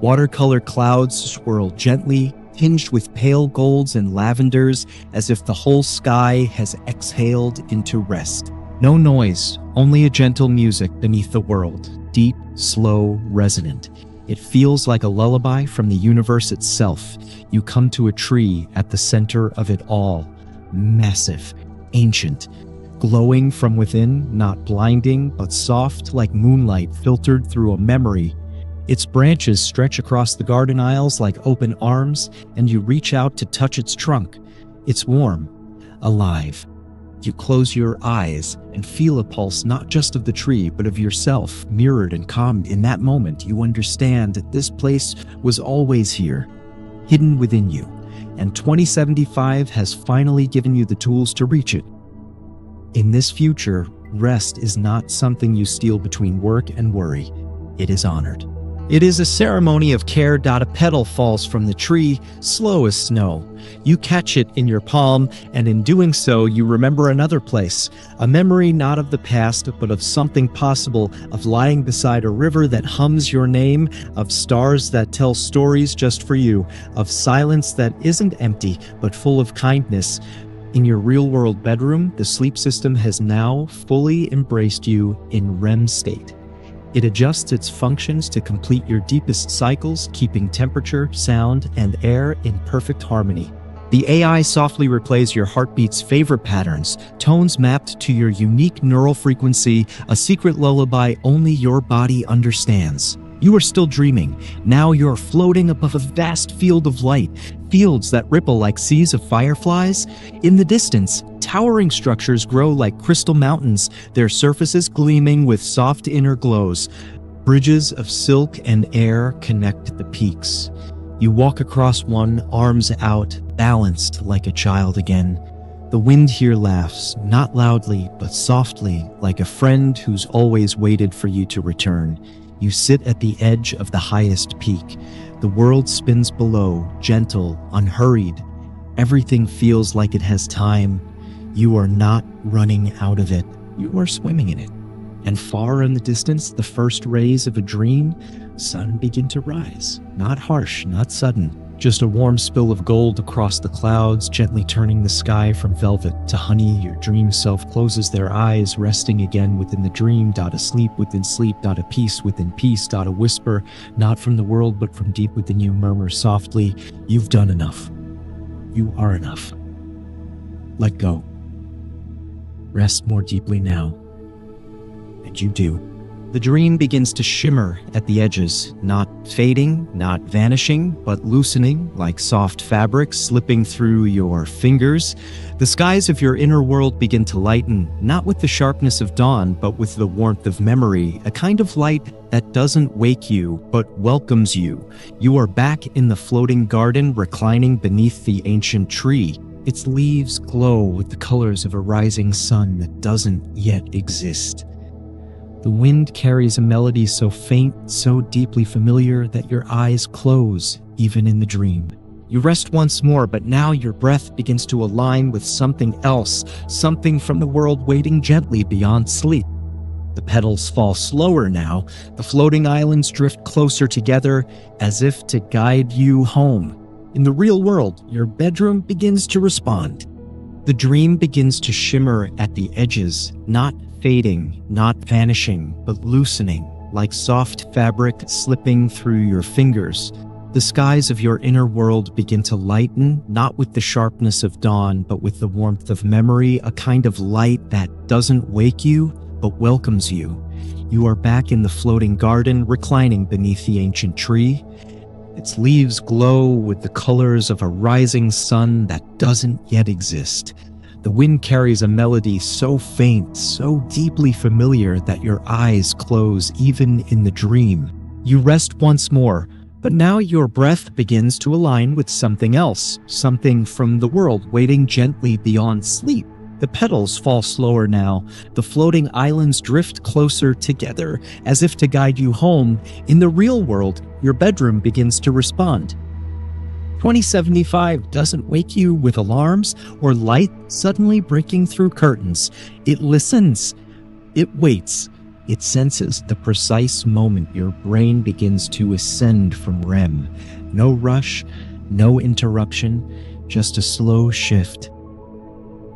Watercolor clouds swirl gently, tinged with pale golds and lavenders, as if the whole sky has exhaled into rest. No noise, only a gentle music beneath the world, deep, slow, resonant. It feels like a lullaby from the universe itself. You come to a tree at the center of it all, massive, ancient, glowing from within, not blinding, but soft like moonlight filtered through a memory. Its branches stretch across the garden aisles like open arms, and you reach out to touch its trunk. It's warm, alive. You close your eyes and feel a pulse not just of the tree, but of yourself, mirrored and calmed. In that moment, you understand that this place was always here, hidden within you, and 2075 has finally given you the tools to reach it. In this future, rest is not something you steal between work and worry. It is honored. It is a ceremony of care. A petal falls from the tree, slow as snow. You catch it in your palm, and in doing so, you remember another place. A memory not of the past, but of something possible, of lying beside a river that hums your name, of stars that tell stories just for you, of silence that isn't empty, but full of kindness. In your real-world bedroom, the sleep system has now fully embraced you in REM state. It adjusts its functions to complete your deepest cycles, keeping temperature, sound, and air in perfect harmony. The AI softly replays your heartbeat's favorite patterns, tones mapped to your unique neural frequency, a secret lullaby only your body understands. You are still dreaming. Now you're floating above a vast field of light, fields that ripple like seas of fireflies. In the distance, towering structures grow like crystal mountains, their surfaces gleaming with soft inner glows. Bridges of silk and air connect the peaks. You walk across one, arms out, balanced like a child again. The wind here laughs, not loudly, but softly, like a friend who's always waited for you to return. You sit at the edge of the highest peak. The world spins below, gentle, unhurried. Everything feels like it has time. You are not running out of it. You are swimming in it. And far in the distance, the first rays of a dream sun begin to rise. Not harsh, not sudden. Just a warm spill of gold across the clouds, gently turning the sky from velvet to honey. Your dream self closes their eyes, resting again within the dream. Asleep within sleep. A peace within peace. A whisper, not from the world, but from deep within you, murmur softly, "You've done enough. You are enough. Let go. Rest more deeply now." And you do. The dream begins to shimmer at the edges, not fading, not vanishing, but loosening like soft fabric slipping through your fingers. The skies of your inner world begin to lighten, not with the sharpness of dawn, but with the warmth of memory, a kind of light that doesn't wake you, but welcomes you. You are back in the floating garden, reclining beneath the ancient tree. Its leaves glow with the colors of a rising sun that doesn't yet exist. The wind carries a melody so faint, so deeply familiar that your eyes close, even in the dream. You rest once more, but now your breath begins to align with something else, something from the world waiting gently beyond sleep. The petals fall slower now. The floating islands drift closer together, as if to guide you home. In the real world, your bedroom begins to respond. The dream begins to shimmer at the edges, not fading, not vanishing, but loosening, like soft fabric slipping through your fingers. The skies of your inner world begin to lighten, not with the sharpness of dawn, but with the warmth of memory, a kind of light that doesn't wake you, but welcomes you. You are back in the floating garden, reclining beneath the ancient tree. Its leaves glow with the colors of a rising sun that doesn't yet exist. The wind carries a melody so faint, so deeply familiar that your eyes close even in the dream. You rest once more, but now your breath begins to align with something else, something from the world waiting gently beyond sleep. The petals fall slower now. The floating islands drift closer together, as if to guide you home. In the real world, your bedroom begins to respond. 2075 doesn't wake you with alarms or light suddenly breaking through curtains. It listens. It waits. It senses the precise moment your brain begins to ascend from REM. No rush, no interruption, just a slow shift.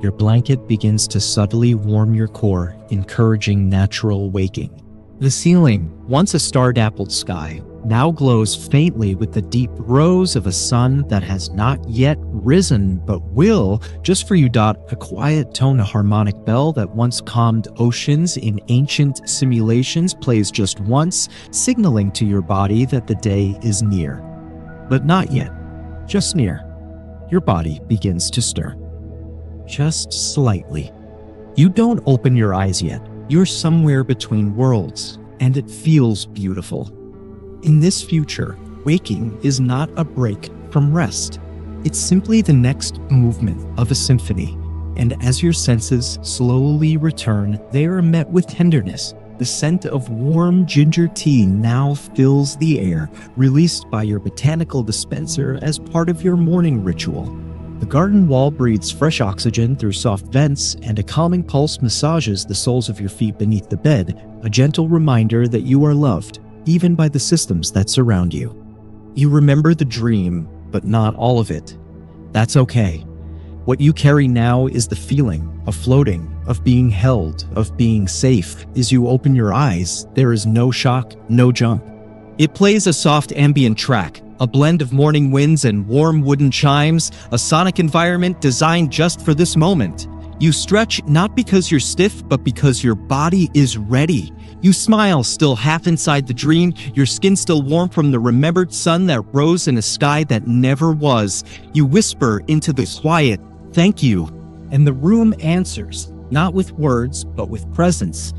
Your blanket begins to subtly warm your core, encouraging natural waking. The ceiling, once a star-dappled sky, now glows faintly with the deep rose of a sun that has not yet risen, but will, just for you. A quiet tone, a harmonic bell that once calmed oceans in ancient simulations plays just once, signaling to your body that the day is near. But not yet, just near. Your body begins to stir. Just slightly. You don't open your eyes yet. You're somewhere between worlds, and it feels beautiful. In this future, waking is not a break from rest. It's simply the next movement of a symphony, and as your senses slowly return, they are met with tenderness. The scent of warm ginger tea now fills the air, released by your botanical dispenser as part of your morning ritual. The garden wall breathes fresh oxygen through soft vents, and a calming pulse massages the soles of your feet beneath the bed, a gentle reminder that you are loved, even by the systems that surround you. You remember the dream, but not all of it. That's okay. What you carry now is the feeling of floating, of being held, of being safe. As you open your eyes, there is no shock, no jump. It plays a soft ambient track, a blend of morning winds and warm wooden chimes, a sonic environment designed just for this moment. You stretch not because you're stiff, but because your body is ready. You smile, still half inside the dream, your skin still warm from the remembered sun that rose in a sky that never was. You whisper into the quiet, "Thank you." And the room answers, not with words, but with presence,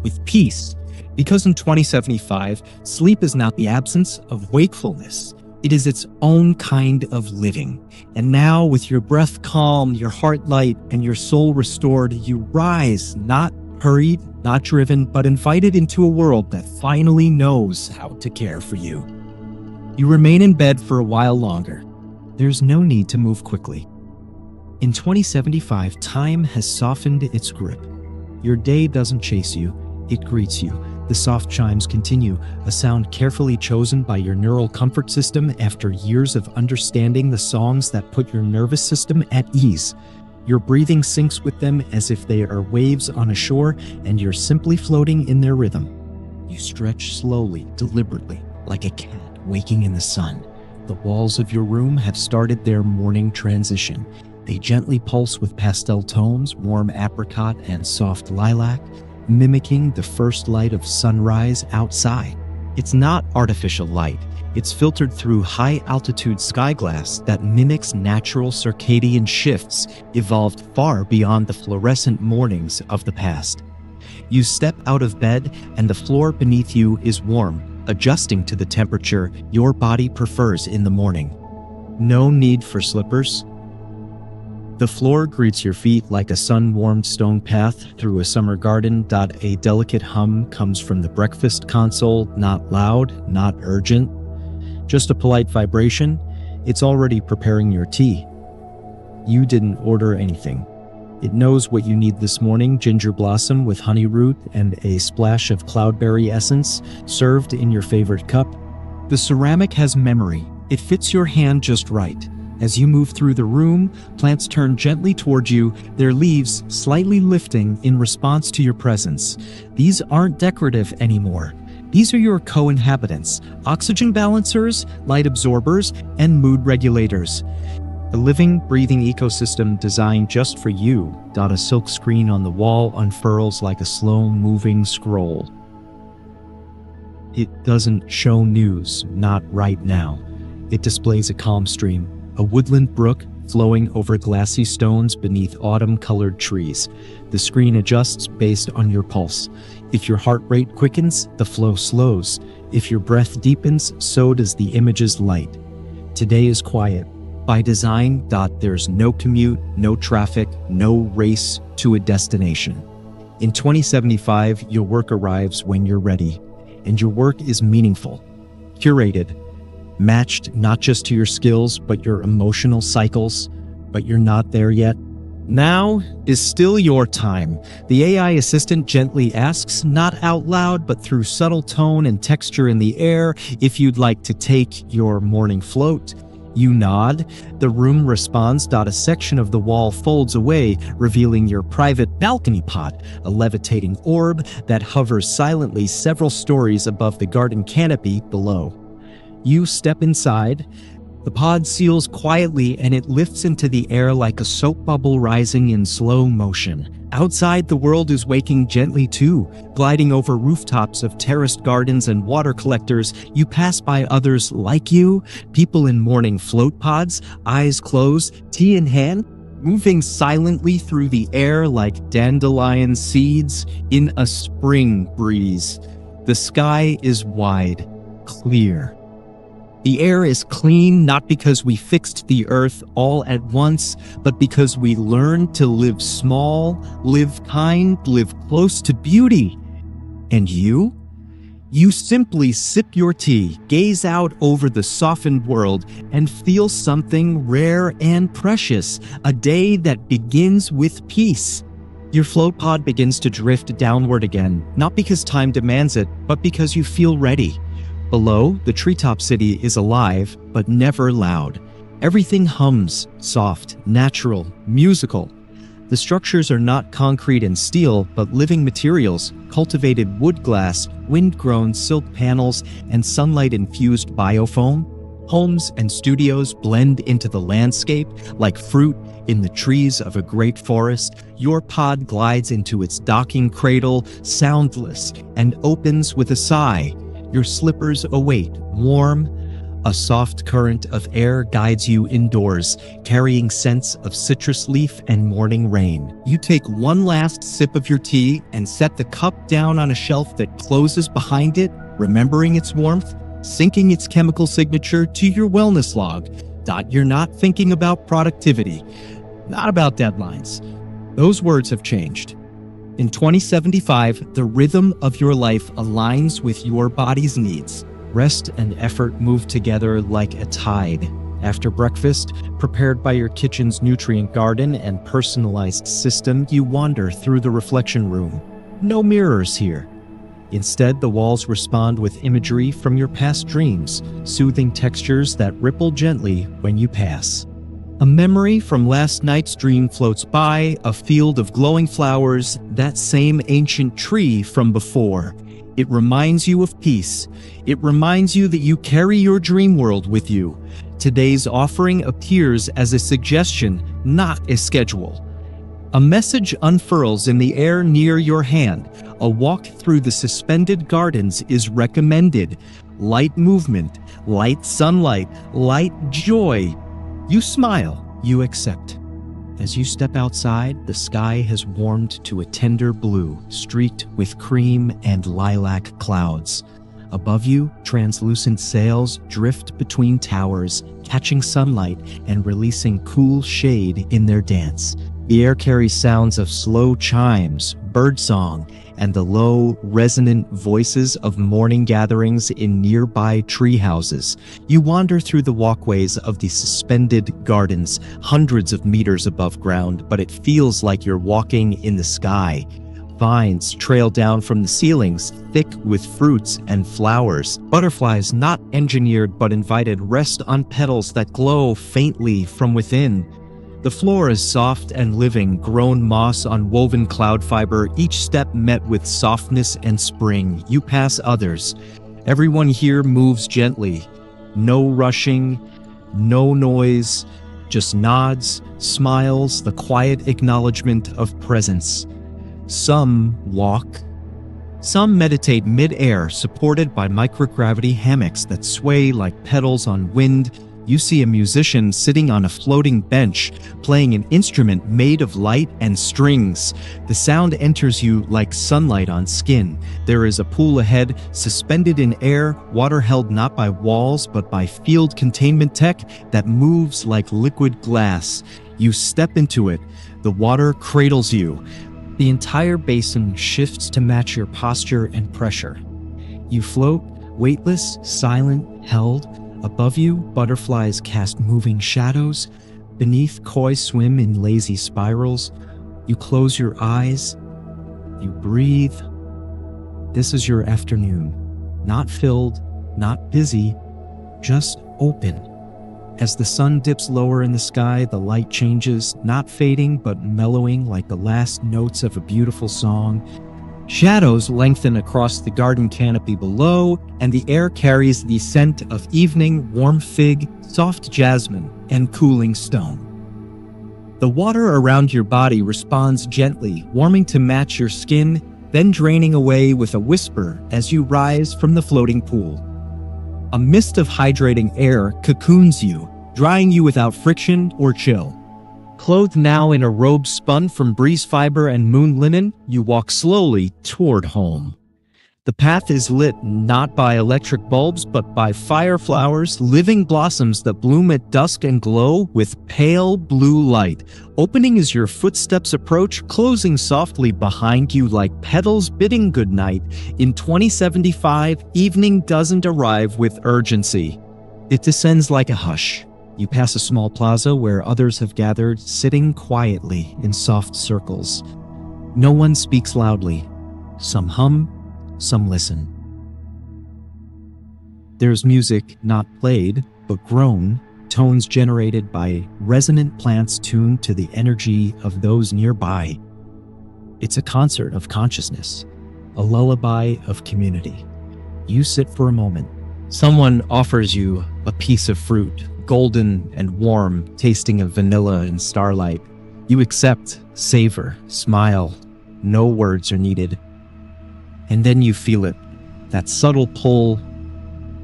with peace. Because in 2075, sleep is not the absence of wakefulness. It is its own kind of living. And now, with your breath calm, your heart light, and your soul restored, you rise, not hurried, not driven, but invited into a world that finally knows how to care for you. You remain in bed for a while longer. There's no need to move quickly. In 2075, time has softened its grip. Your day doesn't chase you, it greets you. The soft chimes continue, a sound carefully chosen by your neural comfort system after years of understanding the songs that put your nervous system at ease. Your breathing syncs with them as if they are waves on a shore, and you're simply floating in their rhythm. You stretch slowly, deliberately, like a cat waking in the sun. The walls of your room have started their morning transition. They gently pulse with pastel tones, warm apricot and soft lilac, mimicking the first light of sunrise outside. It's not artificial light. It's filtered through high-altitude sky glass that mimics natural circadian shifts evolved far beyond the fluorescent mornings of the past. You step out of bed, and the floor beneath you is warm, adjusting to the temperature your body prefers in the morning. No need for slippers. The floor greets your feet like a sun-warmed stone path through a summer garden. A delicate hum comes from the breakfast console, not loud, not urgent. Just a polite vibration. It's already preparing your tea. You didn't order anything. It knows what you need this morning: ginger blossom with honey root and a splash of cloudberry essence, served in your favorite cup. The ceramic has memory. It fits your hand just right. As you move through the room, plants turn gently toward you, their leaves slightly lifting in response to your presence. These aren't decorative anymore. These are your co-inhabitants, oxygen balancers, light absorbers, and mood regulators. A living, breathing ecosystem designed just for you. A silk screen on the wall unfurls like a slow-moving scroll. It doesn't show news, not right now. It displays a calm stream, a woodland brook flowing over glassy stones beneath autumn-colored trees. The screen adjusts based on your pulse. If your heart rate quickens, the flow slows. If your breath deepens, so does the image's light. Today is quiet. By design, there's no commute, no traffic, no race to a destination. In 2075, your work arrives when you're ready, and your work is meaningful, curated, matched not just to your skills, but your emotional cycles. But you're not there yet. Now is still your time. The AI assistant gently asks, not out loud, but through subtle tone and texture in the air, if you'd like to take your morning float. You nod. The room responds. A section of the wall folds away, revealing your private balcony pot, a levitating orb that hovers silently several stories above the garden canopy below. You step inside. The pod seals quietly, and it lifts into the air like a soap bubble rising in slow motion. Outside, the world is waking gently too. Gliding over rooftops of terraced gardens and water collectors, you pass by others like you, people in morning float pods, eyes closed, tea in hand, moving silently through the air like dandelion seeds in a spring breeze. The sky is wide, clear. The air is clean, not because we fixed the earth all at once, but because we learned to live small, live kind, live close to beauty. And you? You simply sip your tea, gaze out over the softened world, and feel something rare and precious, a day that begins with peace. Your float pod begins to drift downward again, not because time demands it, but because you feel ready. Below, the treetop city is alive, but never loud. Everything hums, soft, natural, musical. The structures are not concrete and steel, but living materials, cultivated wood glass, wind-grown silk panels, and sunlight-infused biofoam. Homes and studios blend into the landscape like fruit in the trees of a great forest. Your pod glides into its docking cradle, soundless, and opens with a sigh. Your slippers await, warm. A soft current of air guides you indoors, carrying scents of citrus leaf and morning rain. You take one last sip of your tea and set the cup down on a shelf that closes behind it, remembering its warmth, syncing its chemical signature to your wellness log. You're not thinking about productivity, not about deadlines. Those words have changed. In 2075, the rhythm of your life aligns with your body's needs. Rest and effort move together like a tide. After breakfast, prepared by your kitchen's nutrient garden and personalized system, you wander through the reflection room. No mirrors here. Instead, the walls respond with imagery from your past dreams, soothing textures that ripple gently when you pass. A memory from last night's dream floats by, a field of glowing flowers, that same ancient tree from before. It reminds you of peace. It reminds you that you carry your dream world with you. Today's offering appears as a suggestion, not a schedule. A message unfurls in the air near your hand. A walk through the suspended gardens is recommended. Light movement, light sunlight, light joy. You smile, you accept. As you step outside, the sky has warmed to a tender blue, streaked with cream and lilac clouds. Above you, translucent sails drift between towers, catching sunlight and releasing cool shade in their dance. The air carries sounds of slow chimes, birdsong, and the low, resonant voices of morning gatherings in nearby tree houses. You wander through the walkways of the suspended gardens, hundreds of meters above ground, but it feels like you're walking in the sky. Vines trail down from the ceilings, thick with fruits and flowers. Butterflies, not engineered but invited, rest on petals that glow faintly from within. The floor is soft and living, grown moss on woven cloud fiber, each step met with softness and spring. You pass others. Everyone here moves gently. No rushing, no noise, just nods, smiles, the quiet acknowledgement of presence. Some walk. Some meditate mid-air, supported by microgravity hammocks that sway like petals on wind. You see a musician sitting on a floating bench, playing an instrument made of light and strings. The sound enters you like sunlight on skin. There is a pool ahead, suspended in air, water held not by walls but by field containment tech that moves like liquid glass. You step into it. The water cradles you. The entire basin shifts to match your posture and pressure. You float, weightless, silent, held. Above you, butterflies cast moving shadows. Beneath, koi swim in lazy spirals. You close your eyes. You breathe. This is your afternoon. Not filled, not busy, just open. As the sun dips lower in the sky, the light changes, not fading but mellowing like the last notes of a beautiful song. Shadows lengthen across the garden canopy below, and the air carries the scent of evening, warm fig, soft jasmine, and cooling stone. The water around your body responds gently, warming to match your skin, then draining away with a whisper as you rise from the floating pool. A mist of hydrating air cocoons you, drying you without friction or chill. Clothed now in a robe spun from breeze fiber and moon linen, you walk slowly toward home. The path is lit not by electric bulbs, but by fire flowers, living blossoms that bloom at dusk and glow with pale blue light. Opening as your footsteps approach, closing softly behind you like petals bidding goodnight. In 2075, evening doesn't arrive with urgency. It descends like a hush. You pass a small plaza where others have gathered, sitting quietly in soft circles. No one speaks loudly. Some hum, some listen. There's music not played, but grown, tones generated by resonant plants tuned to the energy of those nearby. It's a concert of consciousness, a lullaby of community. You sit for a moment. Someone offers you a piece of fruit, golden and warm, tasting of vanilla and starlight. You accept, savor, smile. No words are needed. And then you feel it, that subtle pull,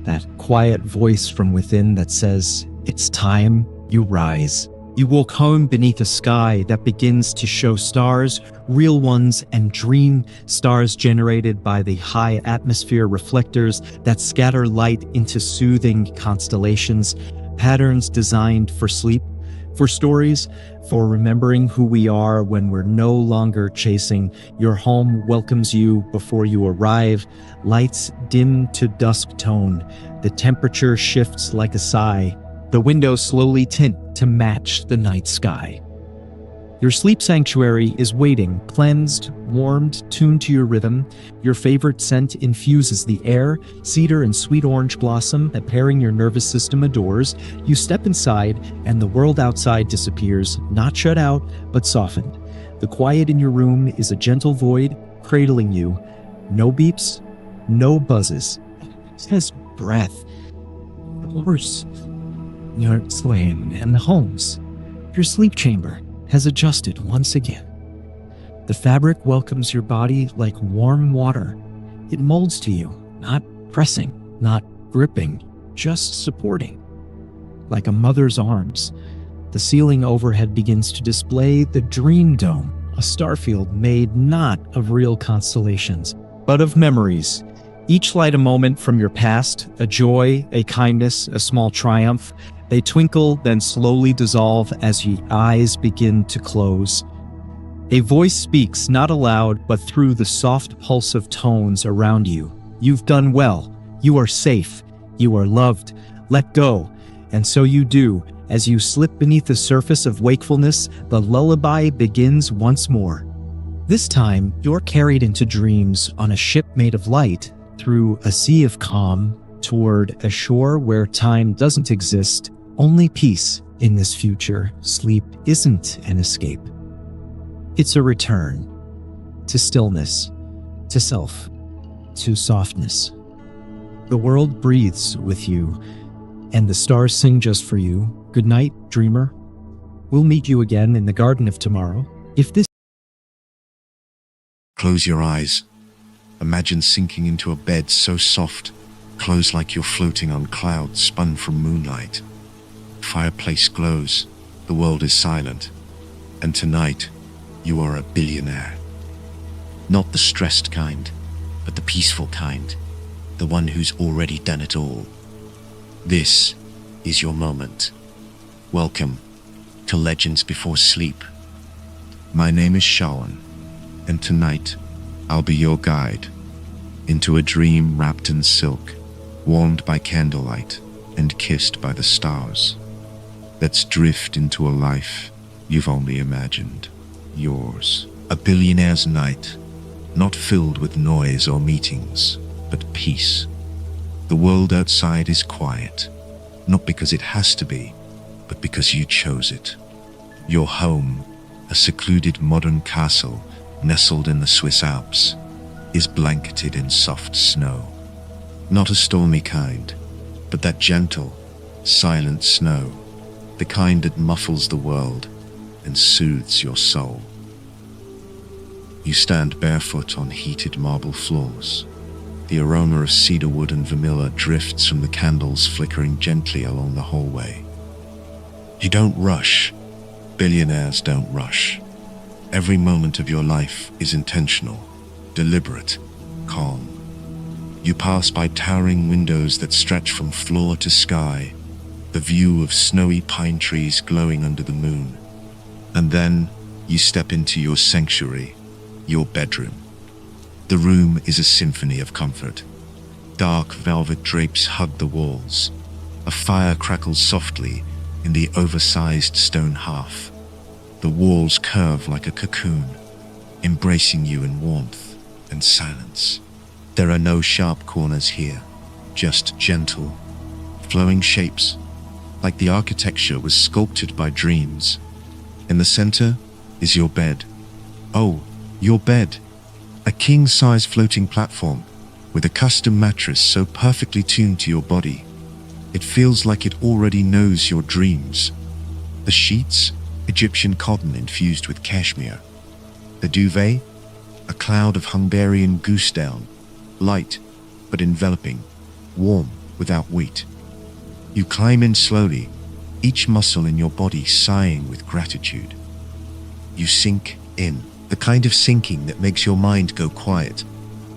that quiet voice from within that says, "It's time." You rise. You walk home beneath a sky that begins to show stars, real ones and dream stars generated by the high atmosphere reflectors that scatter light into soothing constellations, patterns designed for sleep, for stories, for remembering who we are when we're no longer chasing. Your home welcomes you before you arrive. Lights dim to dusk tone. The temperature shifts like a sigh. The windows slowly tint to match the night sky. Your sleep sanctuary is waiting, cleansed, warmed, tuned to your rhythm. Your favorite scent infuses the air, cedar and sweet orange blossom that pairing your nervous system adores. You step inside and the world outside disappears, not shut out, but softened. The quiet in your room is a gentle void, cradling you. No beeps, no buzzes. Just breath. The horse, your swain, and the homes. Your sleep chamber has adjusted once again. The fabric welcomes your body like warm water. It molds to you, not pressing, not gripping, just supporting. Like a mother's arms, the ceiling overhead begins to display the dream dome, a starfield made not of real constellations, but of memories. Each light a moment from your past, a joy, a kindness, a small triumph. They twinkle, then slowly dissolve as your eyes begin to close. A voice speaks, not aloud, but through the soft pulse of tones around you. You've done well. You are safe. You are loved. Let go. And so you do. As you slip beneath the surface of wakefulness, the lullaby begins once more. This time, you're carried into dreams on a ship made of light, through a sea of calm, toward a shore where time doesn't exist. Only peace in this future. Sleep isn't an escape. It's a return to stillness, to self, to softness. The world breathes with you, and the stars sing just for you. Good night, dreamer. We'll meet you again in the garden of tomorrow. If this Close your eyes. Imagine sinking into a bed so soft, close like you're floating on clouds spun from moonlight. Fireplace glows, the world is silent, and tonight you are a billionaire. Not the stressed kind, but the peaceful kind, the one who's already done it all. This is your moment. Welcome to Legends Before Sleep. My name is Shawan, and tonight I'll be your guide into a dream wrapped in silk, warmed by candlelight and kissed by the stars. Let's drift into a life you've only imagined. Yours. A billionaire's night, not filled with noise or meetings, but peace. The world outside is quiet, not because it has to be, but because you chose it. Your home, a secluded modern castle nestled in the Swiss Alps, is blanketed in soft snow. Not a stormy kind, but that gentle, silent snow, the kind that muffles the world and soothes your soul. You stand barefoot on heated marble floors. The aroma of cedar wood and vanilla drifts from the candles flickering gently along the hallway. You don't rush. Billionaires don't rush. Every moment of your life is intentional, deliberate, calm. You pass by towering windows that stretch from floor to sky, the view of snowy pine trees glowing under the moon. And then you step into your sanctuary, your bedroom. The room is a symphony of comfort. Dark velvet drapes hug the walls. A fire crackles softly in the oversized stone hearth. The walls curve like a cocoon, embracing you in warmth and silence. There are no sharp corners here, just gentle, flowing shapes, like the architecture was sculpted by dreams. In the center is your bed. Oh, your bed. A king-size floating platform with a custom mattress so perfectly tuned to your body. It feels like it already knows your dreams. The sheets, Egyptian cotton infused with cashmere. The duvet, a cloud of Hungarian goose down, light but enveloping, warm without weight. You climb in slowly, each muscle in your body sighing with gratitude. You sink in, the kind of sinking that makes your mind go quiet.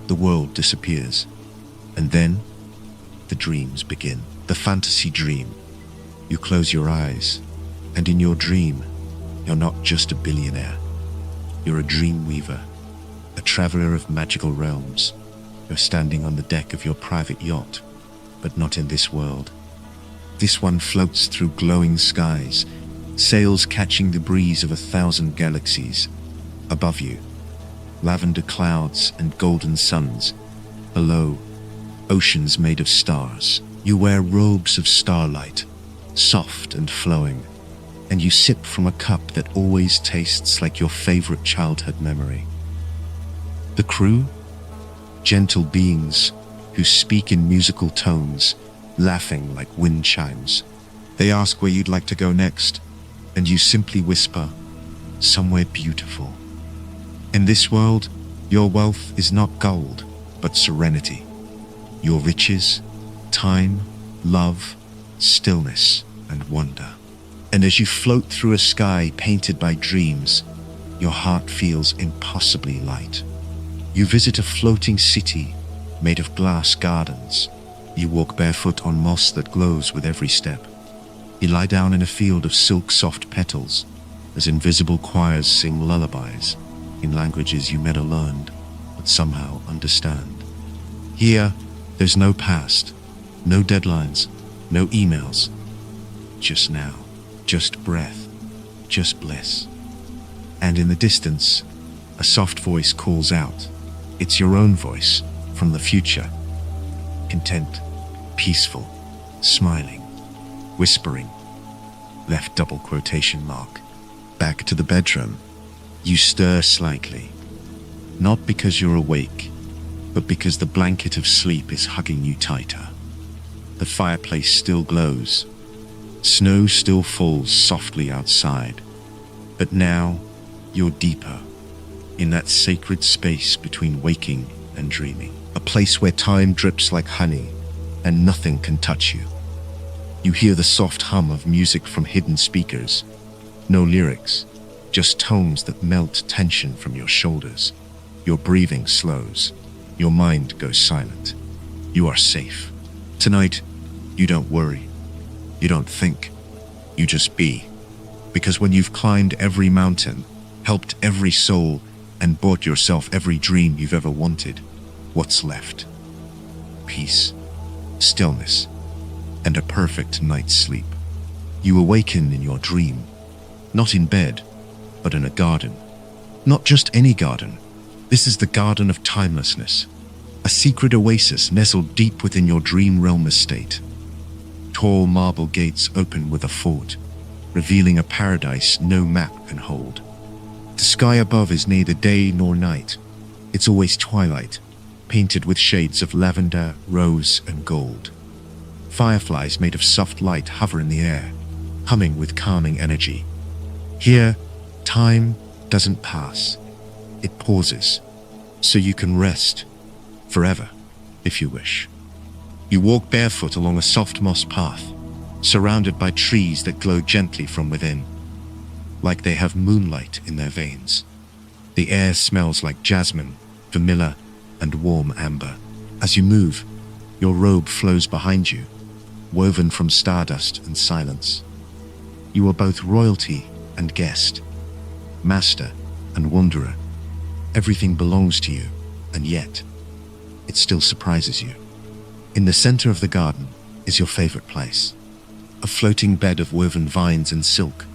The world disappears. And then, the dreams begin. The fantasy dream. You close your eyes, and in your dream, you're not just a billionaire. You're a dream weaver, a traveler of magical realms. You're standing on the deck of your private yacht, but not in this world. This one floats through glowing skies, sails catching the breeze of 1,000 galaxies. Above you, lavender clouds and golden suns. Below, oceans made of stars. You wear robes of starlight, soft and flowing, and you sip from a cup that always tastes like your favorite childhood memory. The crew? Gentle beings who speak in musical tones, laughing like wind chimes. They ask where you'd like to go next, and you simply whisper, somewhere beautiful. In this world, your wealth is not gold, but serenity. Your riches, time, love, stillness, and wonder. And as you float through a sky painted by dreams, your heart feels impossibly light. You visit a floating city made of glass gardens. You walk barefoot on moss that glows with every step. You lie down in a field of silk-soft petals as invisible choirs sing lullabies in languages you never learned but somehow understand. Here, there's no past, no deadlines, no emails. Just now, just breath, just bliss. And in the distance, a soft voice calls out. It's your own voice from the future. Content, peaceful, smiling, whispering. Left double quotation mark. Back to the bedroom. You stir slightly. Not because you're awake, but because the blanket of sleep is hugging you tighter. The fireplace still glows. Snow still falls softly outside. But now, you're deeper, in that sacred space between waking and dreaming. A place where time drips like honey, and nothing can touch you. You hear the soft hum of music from hidden speakers. No lyrics, just tones that melt tension from your shoulders. Your breathing slows. Your mind goes silent. You are safe. Tonight, you don't worry. You don't think. You just be. Because when you've climbed every mountain, helped every soul, and bought yourself every dream you've ever wanted, what's left? Peace, stillness, and a perfect night's sleep. You awaken in your dream, not in bed, but in a garden. Not just any garden. This is the garden of timelessness, a secret oasis nestled deep within your dream realm estate. Tall marble gates open with a fort, revealing a paradise no map can hold. The sky above is neither day nor night. It's always twilight, painted with shades of lavender, rose, and gold. Fireflies made of soft light hover in the air, humming with calming energy. Here, time doesn't pass. It pauses, so you can rest forever, if you wish. You walk barefoot along a soft moss path, surrounded by trees that glow gently from within, like they have moonlight in their veins. The air smells like jasmine, vanilla, and warm amber, As you move, your robe flows behind you, woven from stardust and silence. You are both royalty and guest, master and wanderer. Everything belongs to you, and yet, it still surprises you. In the center of the garden is your favorite place, a floating bed of woven vines and silk,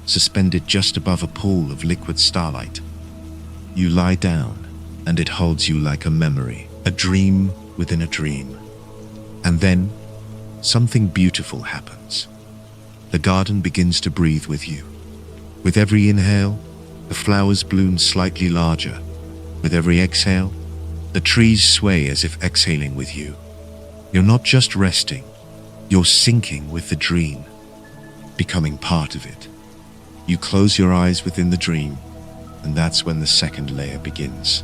suspended just above a pool of liquid starlight. You lie down, and it holds you like a memory, a dream within a dream. And then, something beautiful happens. The garden begins to breathe with you. With every inhale, the flowers bloom slightly larger. With every exhale, the trees sway as if exhaling with you. You're not just resting, you're sinking with the dream, becoming part of it. You close your eyes within the dream, and that's when the second layer begins.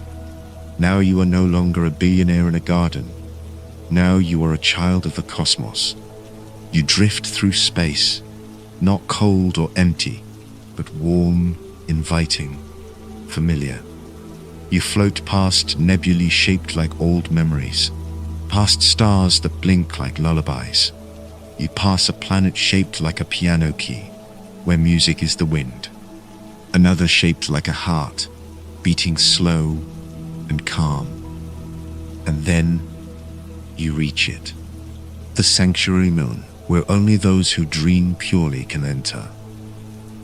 Now you are no longer a billionaire in a garden. Now you are a child of the cosmos. You drift through space, not cold or empty, but warm, inviting, familiar. You float past nebulae shaped like old memories, past stars that blink like lullabies. You pass a planet shaped like a piano key, where music is the wind. Another shaped like a heart, beating slow and calm. And then you reach it. The sanctuary moon, where only those who dream purely can enter.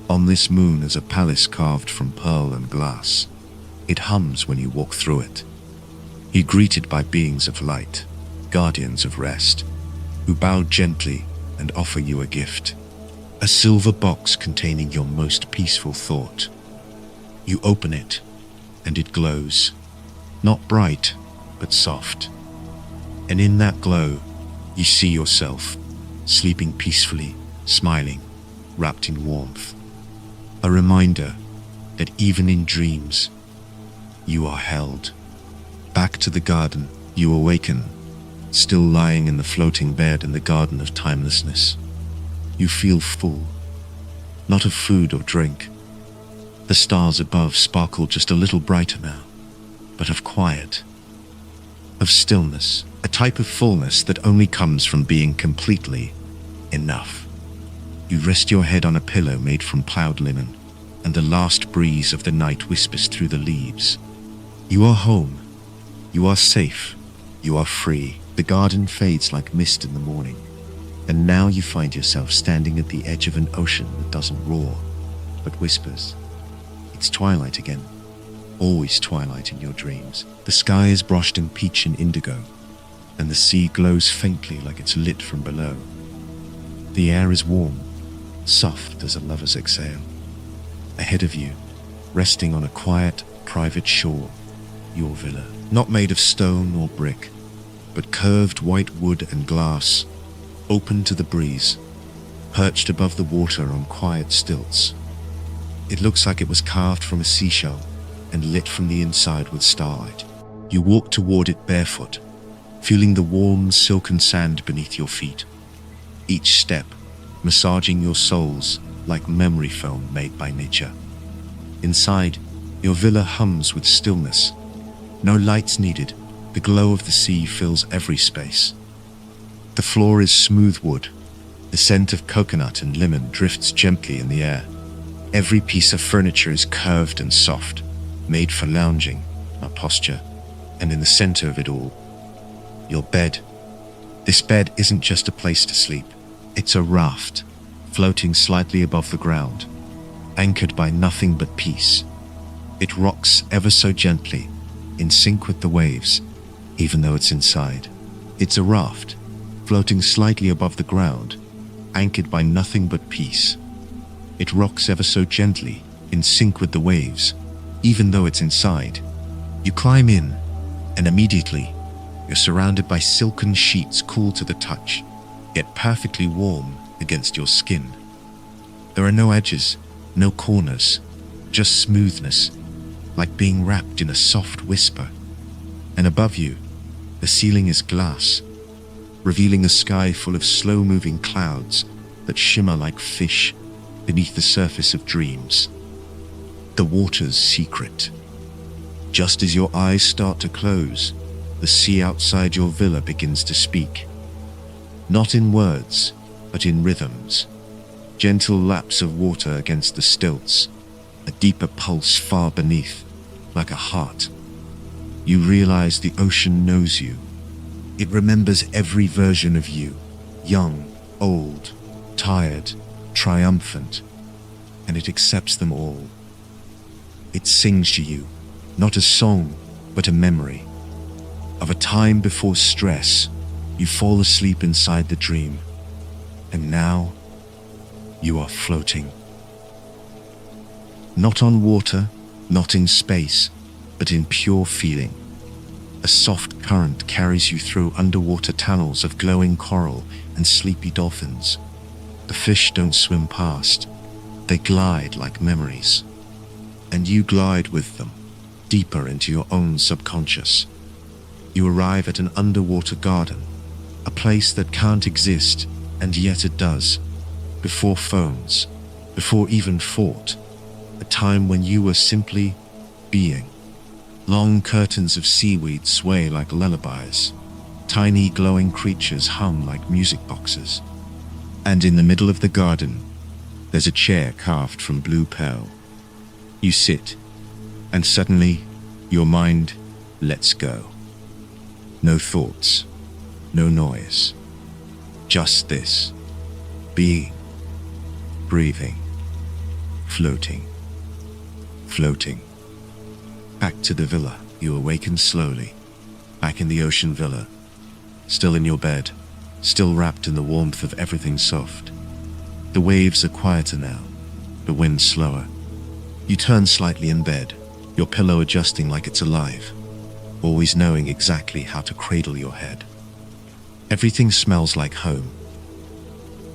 On this moon is a palace carved from pearl and glass. It hums when you walk through it. You're greeted by beings of light, guardians of rest, who bow gently and offer you a gift. A silver box containing your most peaceful thought. You open it, and it glows, not bright, but soft. And in that glow, you see yourself, sleeping peacefully, smiling, wrapped in warmth. A reminder that even in dreams, you are held. Back to the garden, you awaken, still lying in the floating bed in the garden of timelessness. You feel full, not of food or drink. The stars above sparkle just a little brighter now, but of quiet, of stillness, a type of fullness that only comes from being completely enough. You rest your head on a pillow made from plowed linen, and the last breeze of the night whispers through the leaves. You are home. You are safe. You are free. The garden fades like mist in the morning, and now you find yourself standing at the edge of an ocean that doesn't roar, but whispers. It's twilight again. Always twilight in your dreams. The sky is brushed in peach and indigo, and the sea glows faintly like it's lit from below. The air is warm, soft as a lover's exhale. Ahead of you, resting on a quiet, private shore, your villa, not made of stone or brick, but curved white wood and glass, open to the breeze, perched above the water on quiet stilts. It looks like it was carved from a seashell and lit from the inside with starlight. You walk toward it barefoot, feeling the warm, silken sand beneath your feet. Each step massaging your soles like memory foam made by nature. Inside, your villa hums with stillness. No lights needed. The glow of the sea fills every space. The floor is smooth wood. The scent of coconut and lemon drifts gently in the air. Every piece of furniture is curved and soft, made for lounging, not posture. And in the center of it all, your bed. This bed isn't just a place to sleep. It's a raft, floating slightly above the ground, anchored by nothing but peace. It rocks ever so gently, in sync with the waves, even though it's inside. It's a raft, floating slightly above the ground, anchored by nothing but peace. It rocks ever so gently, in sync with the waves, even though it's inside. You climb in, and immediately, you're surrounded by silken sheets cool to the touch, yet perfectly warm against your skin. There are no edges, no corners, just smoothness, like being wrapped in a soft whisper. And above you, the ceiling is glass, revealing a sky full of slow-moving clouds that shimmer like fish beneath the surface of dreams. The water's secret. Just as your eyes start to close, the sea outside your villa begins to speak. Not in words, but in rhythms. Gentle laps of water against the stilts, a deeper pulse far beneath, like a heart. You realize the ocean knows you. It remembers every version of you, young, old, tired, triumphant, and it accepts them all. It sings to you, not a song, but a memory of a time before stress. You fall asleep inside the dream, and now you are floating. Not on water, not in space, but in pure feeling. A soft current carries you through underwater tunnels of glowing coral and sleepy dolphins. The fish don't swim past, they glide like memories. And you glide with them, deeper into your own subconscious. You arrive at an underwater garden, a place that can't exist, and yet it does. Before phones, before even thought, a time when you were simply being. Long curtains of seaweed sway like lullabies. Tiny glowing creatures hum like music boxes. And in the middle of the garden, there's a chair carved from blue pearl. You sit, and suddenly your mind lets go. No thoughts, no noise. Just this. Being. Breathing. Floating. Floating. Back to the villa, you awaken slowly. Back in the ocean villa. Still in your bed. Still wrapped in the warmth of everything soft. The waves are quieter now. The wind slower. You turn slightly in bed, your pillow adjusting like it's alive, always knowing exactly how to cradle your head. Everything smells like home.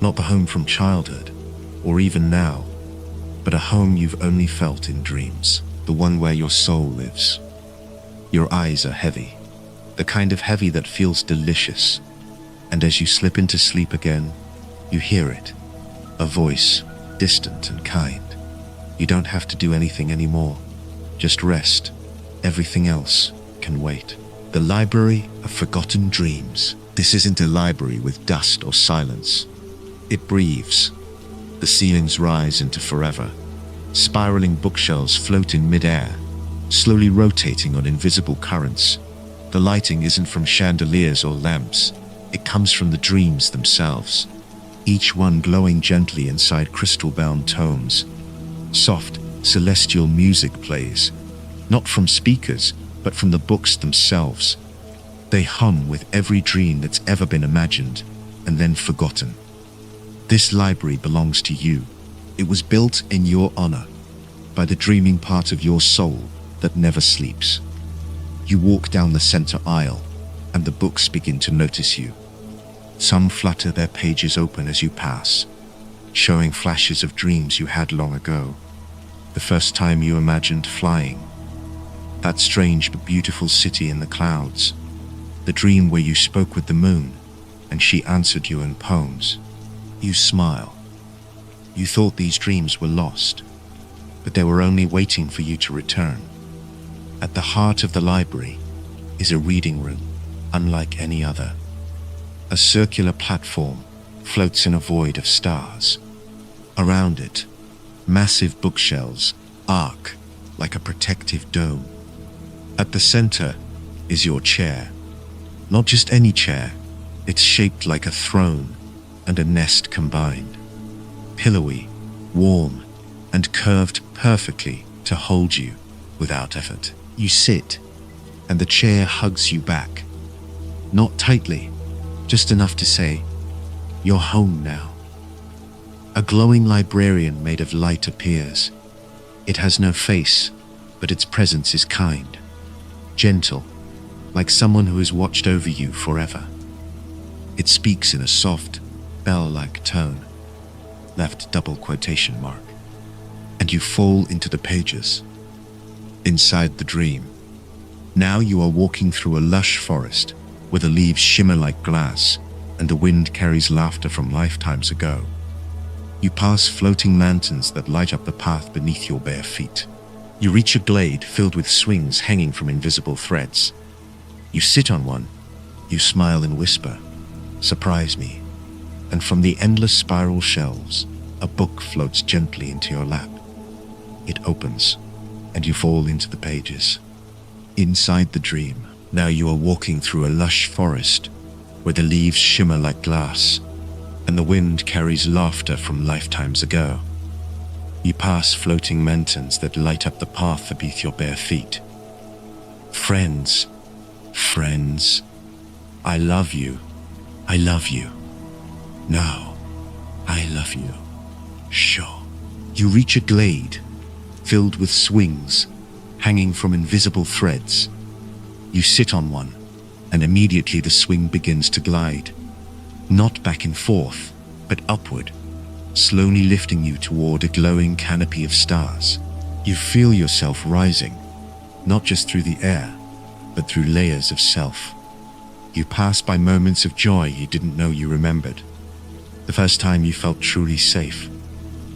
Not the home from childhood, or even now, but a home you've only felt in dreams, the one where your soul lives. Your eyes are heavy, the kind of heavy that feels delicious, and as you slip into sleep again, you hear it, a voice, distant and kind. You don't have to do anything anymore, just rest. Everything else can wait. The library of forgotten dreams. This isn't a library with dust or silence. It breathes. The ceilings rise into forever. Spiraling bookshelves float in midair, slowly rotating on invisible currents. The lighting isn't from chandeliers or lamps. It comes from the dreams themselves, each one glowing gently inside crystal-bound tomes. Soft, celestial music plays, not from speakers, but from the books themselves. They hum with every dream that's ever been imagined and then forgotten. This library belongs to you. It was built in your honor, by the dreaming part of your soul that never sleeps. You walk down the center aisle, and the books begin to notice you. Some flutter their pages open as you pass, showing flashes of dreams you had long ago. The first time you imagined flying. That strange but beautiful city in the clouds. The dream where you spoke with the moon, and she answered you in poems. You smile. You thought these dreams were lost, but they were only waiting for you to return. At the heart of the library is a reading room, unlike any other. A circular platform floats in a void of stars. Around it, massive bookshelves arc like a protective dome. At the center is your chair. Not just any chair, it's shaped like a throne and a nest combined. Pillowy, warm, and curved perfectly to hold you without effort. You sit, and the chair hugs you back. Not tightly, just enough to say, "You're home now." A glowing librarian made of light appears. It has no face, but its presence is kind, gentle, like someone who has watched over you forever. It speaks in a soft, bell-like tone, left double quotation mark, and you fall into the pages. Inside the dream. Now you are walking through a lush forest where the leaves shimmer like glass and the wind carries laughter from lifetimes ago. You pass floating lanterns that light up the path beneath your bare feet. You reach a glade filled with swings hanging from invisible threads. You sit on one, you smile and whisper, "Surprise me." And from the endless spiral shelves, a book floats gently into your lap. It opens, and you fall into the pages. Inside the dream, now you are walking through a lush forest where the leaves shimmer like glass, and the wind carries laughter from lifetimes ago. You pass floating mountains that light up the path beneath your bare feet. Friends, friends, I love you. I love you. Now, I love you. Sure. You reach a glade filled with swings hanging from invisible threads. You sit on one, and immediately the swing begins to glide, not back and forth, but upward, slowly lifting you toward a glowing canopy of stars. You feel yourself rising, not just through the air, but through layers of self. You pass by moments of joy you didn't know you remembered. The first time you felt truly safe.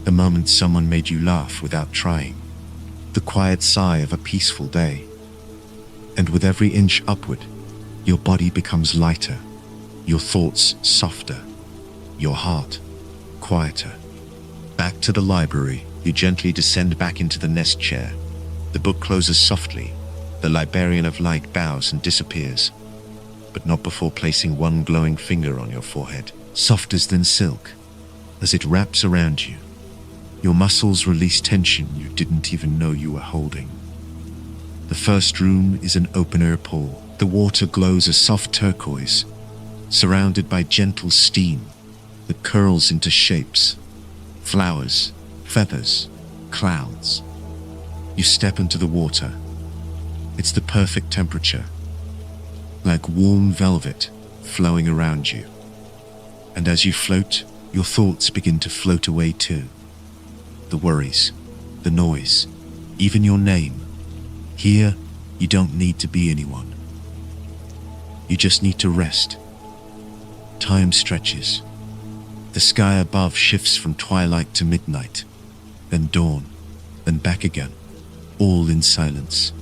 The moment someone made you laugh without trying. The quiet sigh of a peaceful day. And with every inch upward, your body becomes lighter, your thoughts softer, your heart quieter. Back to the library, you gently descend back into the nest chair. The book closes softly. The librarian of light bows and disappears, but not before placing one glowing finger on your forehead, soft as thin silk. As it wraps around you, your muscles release tension you didn't even know you were holding. The first room is an open-air pool. The water glows a soft turquoise, surrounded by gentle steam that curls into shapes, flowers, feathers, clouds. You step into the water. It's the perfect temperature, like warm velvet flowing around you. And as you float, your thoughts begin to float away too. The worries, the noise, even your name. Here, you don't need to be anyone. You just need to rest. Time stretches. The sky above shifts from twilight to midnight, then dawn, then back again, all in silence.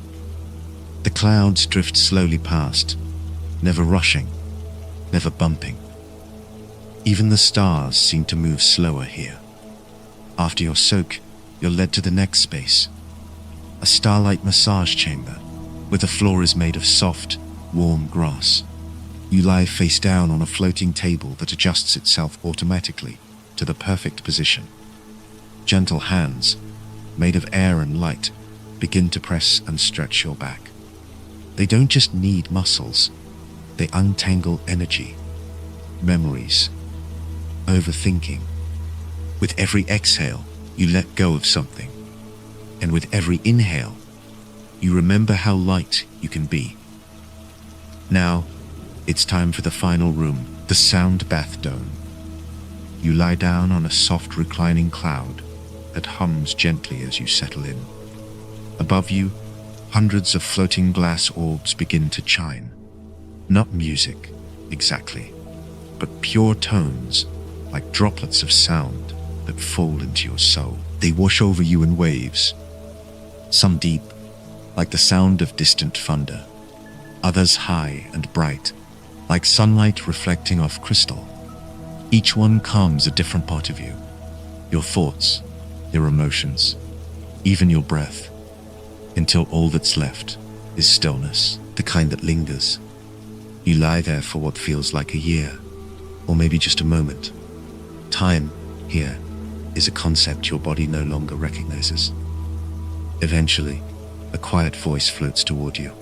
The clouds drift slowly past, never rushing, never bumping. Even the stars seem to move slower here. After your soak, you're led to the next space, a starlight massage chamber, where the floor is made of soft, warm grass. You lie face down on a floating table that adjusts itself automatically to the perfect position. Gentle hands, made of air and light, begin to press and stretch your back. They don't just knead muscles, they untangle energy, memories, overthinking. With every exhale, you let go of something. And with every inhale, you remember how light you can be. Now, it's time for the final room, the sound bath dome. You lie down on a soft reclining cloud that hums gently as you settle in. Above you, hundreds of floating glass orbs begin to chime. Not music, exactly, but pure tones, like droplets of sound that fall into your soul. They wash over you in waves, some deep, like the sound of distant thunder, others high and bright, like sunlight reflecting off crystal. Each one calms a different part of you, your thoughts, your emotions, even your breath, until all that's left is stillness, the kind that lingers. You lie there for what feels like a year, or maybe just a moment. Time, here, is a concept your body no longer recognizes. Eventually, a quiet voice floats toward you,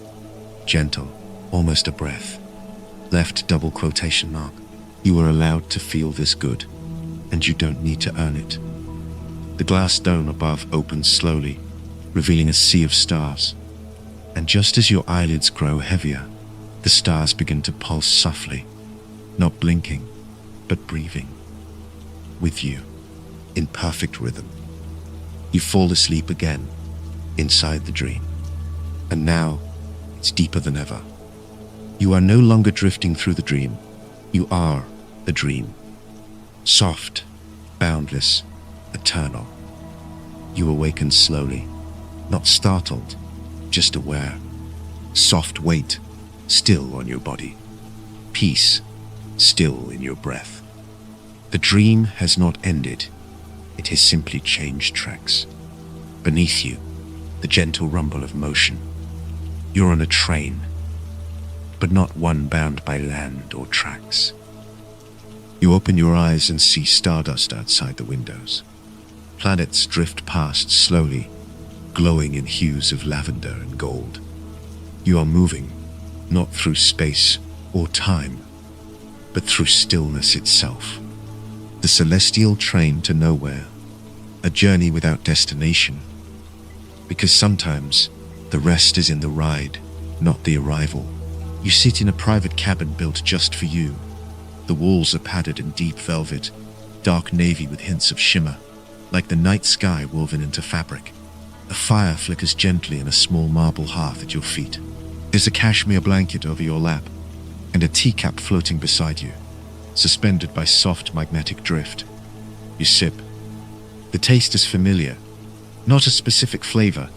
gentle, almost a breath. Left double quotation mark. You are allowed to feel this good, and you don't need to earn it. The glass dome above opens slowly, revealing a sea of stars. And just as your eyelids grow heavier, the stars begin to pulse softly, not blinking, but breathing. With you, in perfect rhythm. You fall asleep again, inside the dream. And now, it's deeper than ever. You are no longer drifting through the dream. You are the dream. Soft, boundless, eternal. You awaken slowly, not startled, just aware. Soft weight still on your body. Peace, still in your breath. The dream has not ended. It has simply changed tracks. Beneath you, the gentle rumble of motion. You're on a train, but not one bound by land or tracks. You open your eyes and see stardust outside the windows. Planets drift past slowly, glowing in hues of lavender and gold. You are moving, not through space or time, but through stillness itself. The celestial train to nowhere, a journey without destination. Because sometimes the rest is in the ride, not the arrival. You sit in a private cabin built just for you. The walls are padded in deep velvet, dark navy with hints of shimmer, like the night sky woven into fabric. A fire flickers gently in a small marble hearth at your feet. There's a cashmere blanket over your lap, and a teacup floating beside you, suspended by soft magnetic drift. You sip. The taste is familiar, not a specific flavor,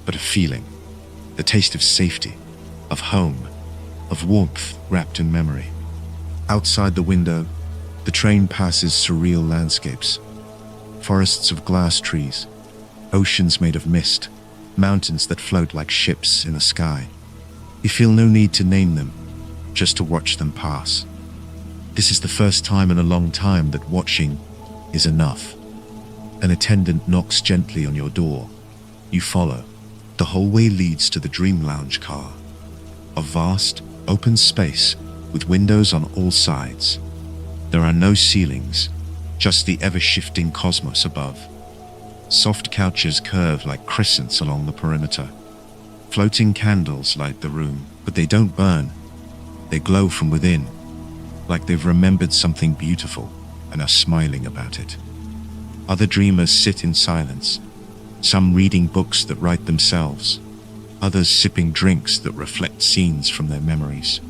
but a feeling. The taste of safety, of home, of warmth wrapped in memory. Outside the window, the train passes surreal landscapes. Forests of glass trees, oceans made of mist, mountains that float like ships in the sky. You feel no need to name them, just to watch them pass. This is the first time in a long time that watching is enough. An attendant knocks gently on your door. You follow. The hallway leads to the Dream Lounge car. A vast, open space with windows on all sides. There are no ceilings, just the ever-shifting cosmos above. Soft couches curve like crescents along the perimeter. Floating candles light the room, but they don't burn. They glow from within, like they've remembered something beautiful and are smiling about it. Other dreamers sit in silence, some reading books that write themselves, others sipping drinks that reflect scenes from their memories.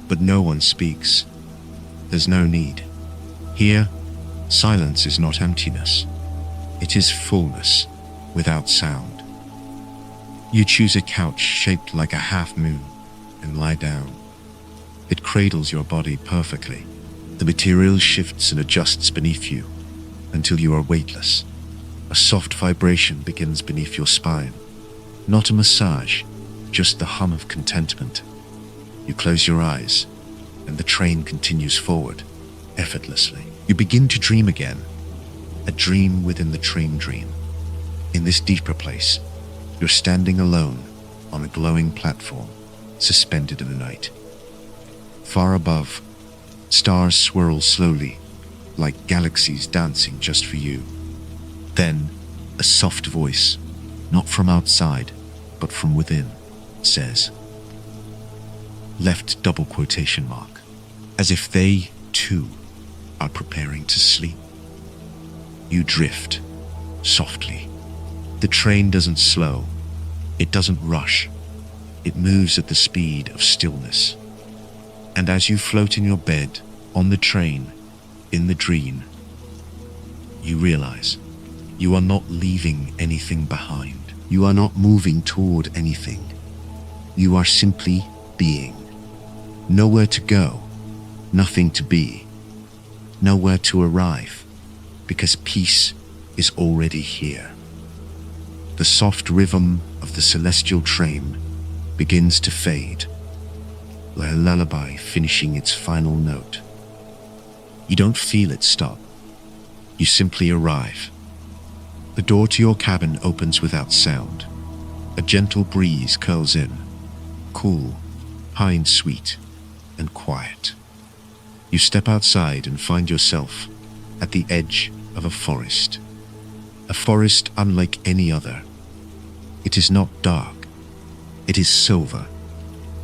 But no one speaks. There's no need. Here, silence is not emptiness. It is fullness, without sound. You choose a couch shaped like a half moon and lie down. It cradles your body perfectly. The material shifts and adjusts beneath you until you are weightless. A soft vibration begins beneath your spine. Not a massage, just the hum of contentment. You close your eyes, and the train continues forward, effortlessly. You begin to dream again, a dream within the dream. In this deeper place, you're standing alone on a glowing platform, suspended in the night. Far above, stars swirl slowly, like galaxies dancing just for you. Then, a soft voice, not from outside, but from within, says, left double quotation mark, as if they, too, are preparing to sleep. You drift, softly. The train doesn't slow. It doesn't rush. It moves at the speed of stillness. And as you float in your bed, on the train, in the dream, you realize you are not leaving anything behind. You are not moving toward anything. You are simply being. Nowhere to go, nothing to be, nowhere to arrive, because peace is already here. The soft rhythm of the celestial train begins to fade, like a lullaby finishing its final note. You don't feel it stop. You simply arrive. The door to your cabin opens without sound. A gentle breeze curls in, cool, pine sweet, and quiet. You step outside and find yourself at the edge of a forest unlike any other. It is not dark. It is silver,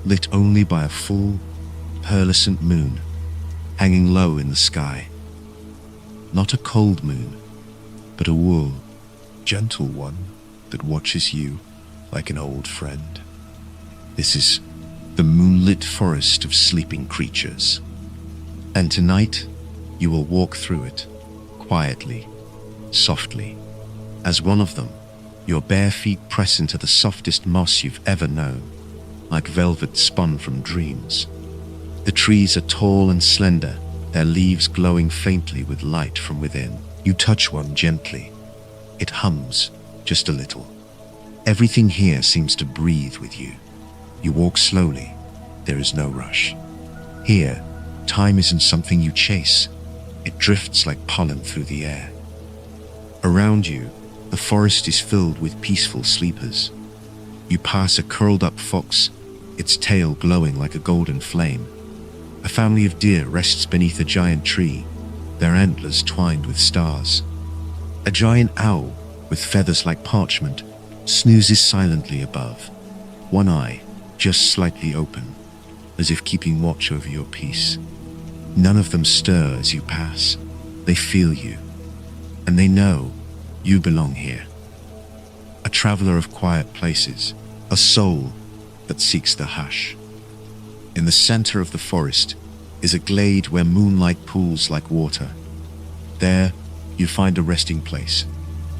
lit only by a full, pearlescent moon hanging low in the sky. Not a cold moon, but a warm, gentle one that watches you like an old friend. This is the moonlit forest of sleeping creatures. And tonight, you will walk through it, quietly, softly. As one of them, your bare feet press into the softest moss you've ever known, like velvet spun from dreams. The trees are tall and slender, their leaves glowing faintly with light from within. You touch one gently. It hums, just a little. Everything here seems to breathe with you. You walk slowly. There is no rush. Here, time isn't something you chase. It drifts like pollen through the air. Around you, the forest is filled with peaceful sleepers. You pass a curled-up fox, its tail glowing like a golden flame. A family of deer rests beneath a giant tree, their antlers twined with stars. A giant owl, with feathers like parchment, snoozes silently above, one eye just slightly open, as if keeping watch over your peace. None of them stir as you pass. They feel you, and they know you belong here. A traveler of quiet places, a soul that seeks the hush. In the center of the forest is a glade where moonlight pools like water. There, you find a resting place,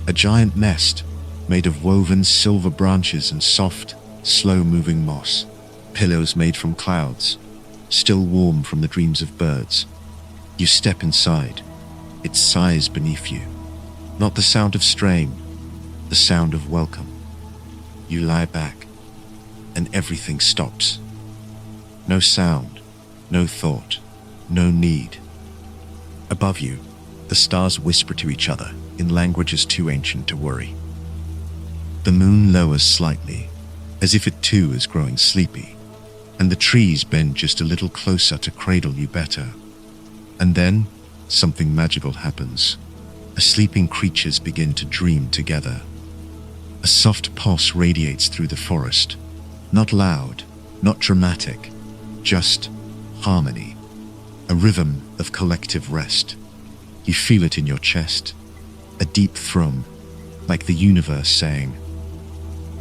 a giant nest made of woven silver branches and soft, slow-moving moss, pillows made from clouds, still warm from the dreams of birds. You step inside. It sighs beneath you. Not the sound of strain, the sound of welcome. You lie back, and everything stops. No sound, no thought, no need. Above you, the stars whisper to each other in languages too ancient to worry. The moon lowers slightly, as if it too is growing sleepy, and the trees bend just a little closer to cradle you better. And then, something magical happens. The sleeping creatures begin to dream together. A soft pulse radiates through the forest. Not loud, not dramatic, just harmony. A rhythm of collective rest. You feel it in your chest. A deep thrum, like the universe saying,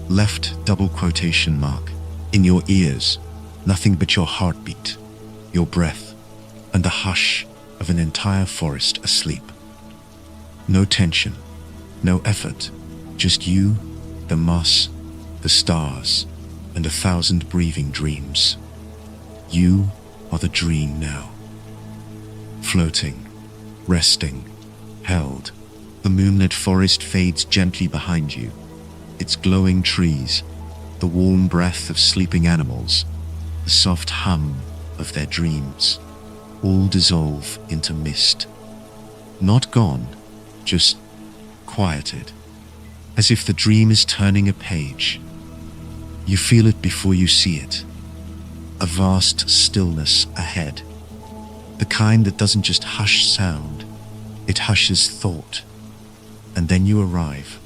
left double quotation mark. In your ears, nothing but your heartbeat, your breath, and the hush of an entire forest asleep. No tension, no effort, just you, the moss, the stars, and 1,000 breathing dreams. You are the dream now. Floating, resting, held. The moonlit forest fades gently behind you. Its glowing trees, the warm breath of sleeping animals, the soft hum of their dreams, all dissolve into mist. Not gone, just quieted, as if the dream is turning a page. You feel it before you see it. A vast stillness ahead. The kind that doesn't just hush sound, it hushes thought. And then you arrive.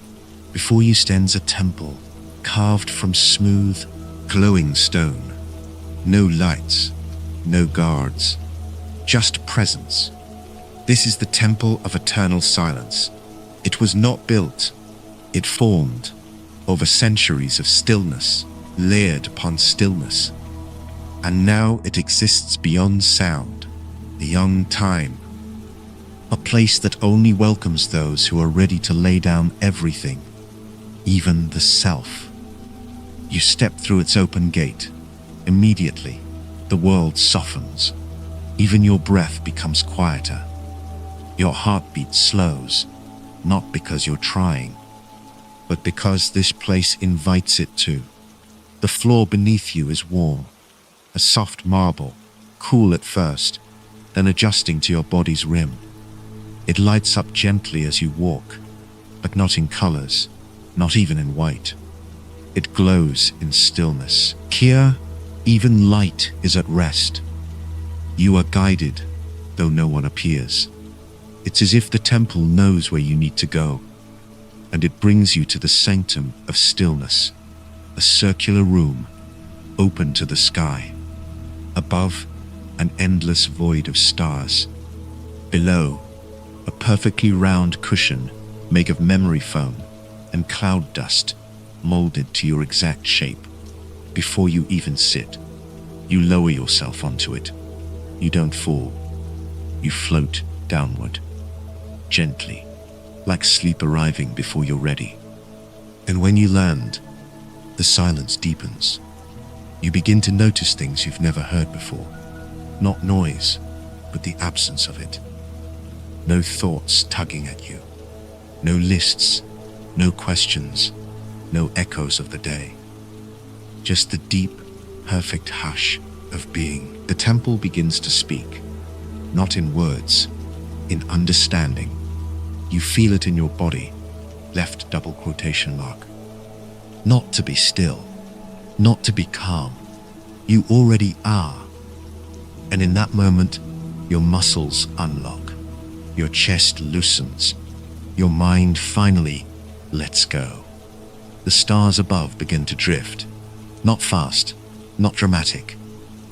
Before you stands a temple, carved from smooth, glowing stone. No lights, no guards, just presence. This is the temple of eternal silence. It was not built, it formed over centuries of stillness, layered upon stillness. And now it exists beyond sound, beyond time. A place that only welcomes those who are ready to lay down everything, even the self. You step through its open gate. Immediately, the world softens. Even your breath becomes quieter. Your heartbeat slows, not because you're trying, but because this place invites it to. The floor beneath you is warm, a soft marble, cool at first, then adjusting to your body's rim. It lights up gently as you walk, but not in colors, not even in white. It glows in stillness. Here, even light is at rest. You are guided, though no one appears. It's as if the temple knows where you need to go, and it brings you to the sanctum of stillness, a circular room, open to the sky. Above, an endless void of stars. Below, a perfectly round cushion made of memory foam and cloud dust, molded to your exact shape. Before you even sit, you lower yourself onto it. You don't fall. You float downward, gently, like sleep arriving before you're ready. And when you land, the silence deepens. You begin to notice things you've never heard before. Not noise, but the absence of it. No thoughts tugging at you. No lists, no questions, no echoes of the day. Just the deep, perfect hush of being. The temple begins to speak, not in words, in understanding. You feel it in your body, left double quotation mark. Not to be still, not to be calm. You already are. And in that moment, your muscles unlock, your chest loosens, your mind finally lets go. The stars above begin to drift, not fast, not dramatic.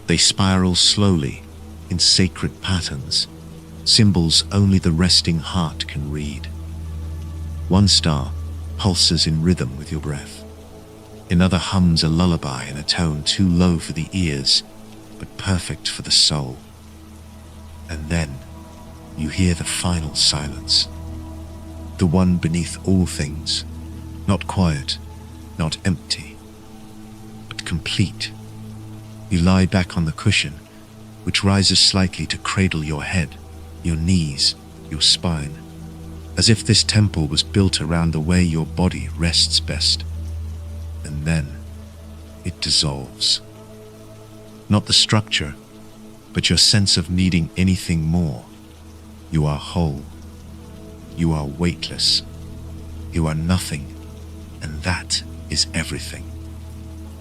They spiral slowly in sacred patterns, symbols only the resting heart can read. One star pulses in rhythm with your breath. Another hums a lullaby in a tone too low for the ears, but perfect for the soul. And then you hear the final silence, the one beneath all things, not quiet, not empty, but complete. You lie back on the cushion, which rises slightly to cradle your head, your knees, your spine, as if this temple was built around the way your body rests best. And then it dissolves. Not the structure, but your sense of needing anything more. You are whole. You are weightless. You are nothing, and that is everything.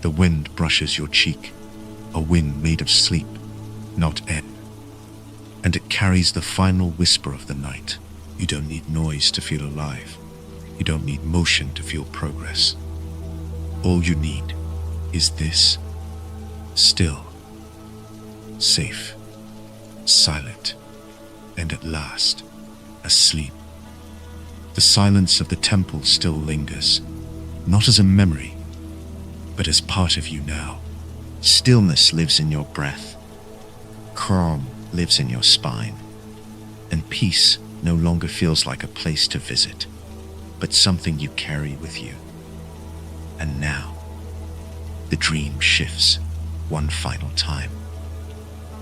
The wind brushes your cheek, a wind made of sleep, not air. And it carries the final whisper of the night. You don't need noise to feel alive. You don't need motion to feel progress. All you need is this: still, safe, silent, and at last, asleep. The silence of the temple still lingers, not as a memory, but as part of you now. Stillness lives in your breath. Calm lives in your spine. And peace no longer feels like a place to visit, but something you carry with you. And now, the dream shifts one final time.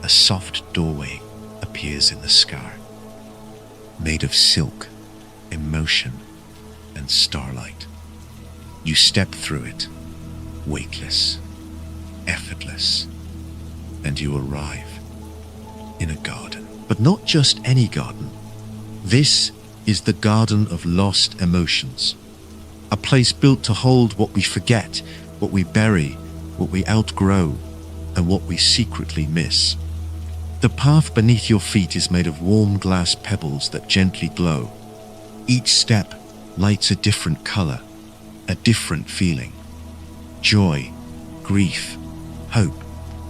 A soft doorway appears in the sky, made of silk, emotion, and starlight. You step through it, weightless, effortless, and you arrive in a garden. But not just any garden. This is the garden of lost emotions. A place built to hold what we forget, what we bury, what we outgrow, and what we secretly miss. The path beneath your feet is made of warm glass pebbles that gently glow. Each step lights a different color, a different feeling. Joy, grief, hope,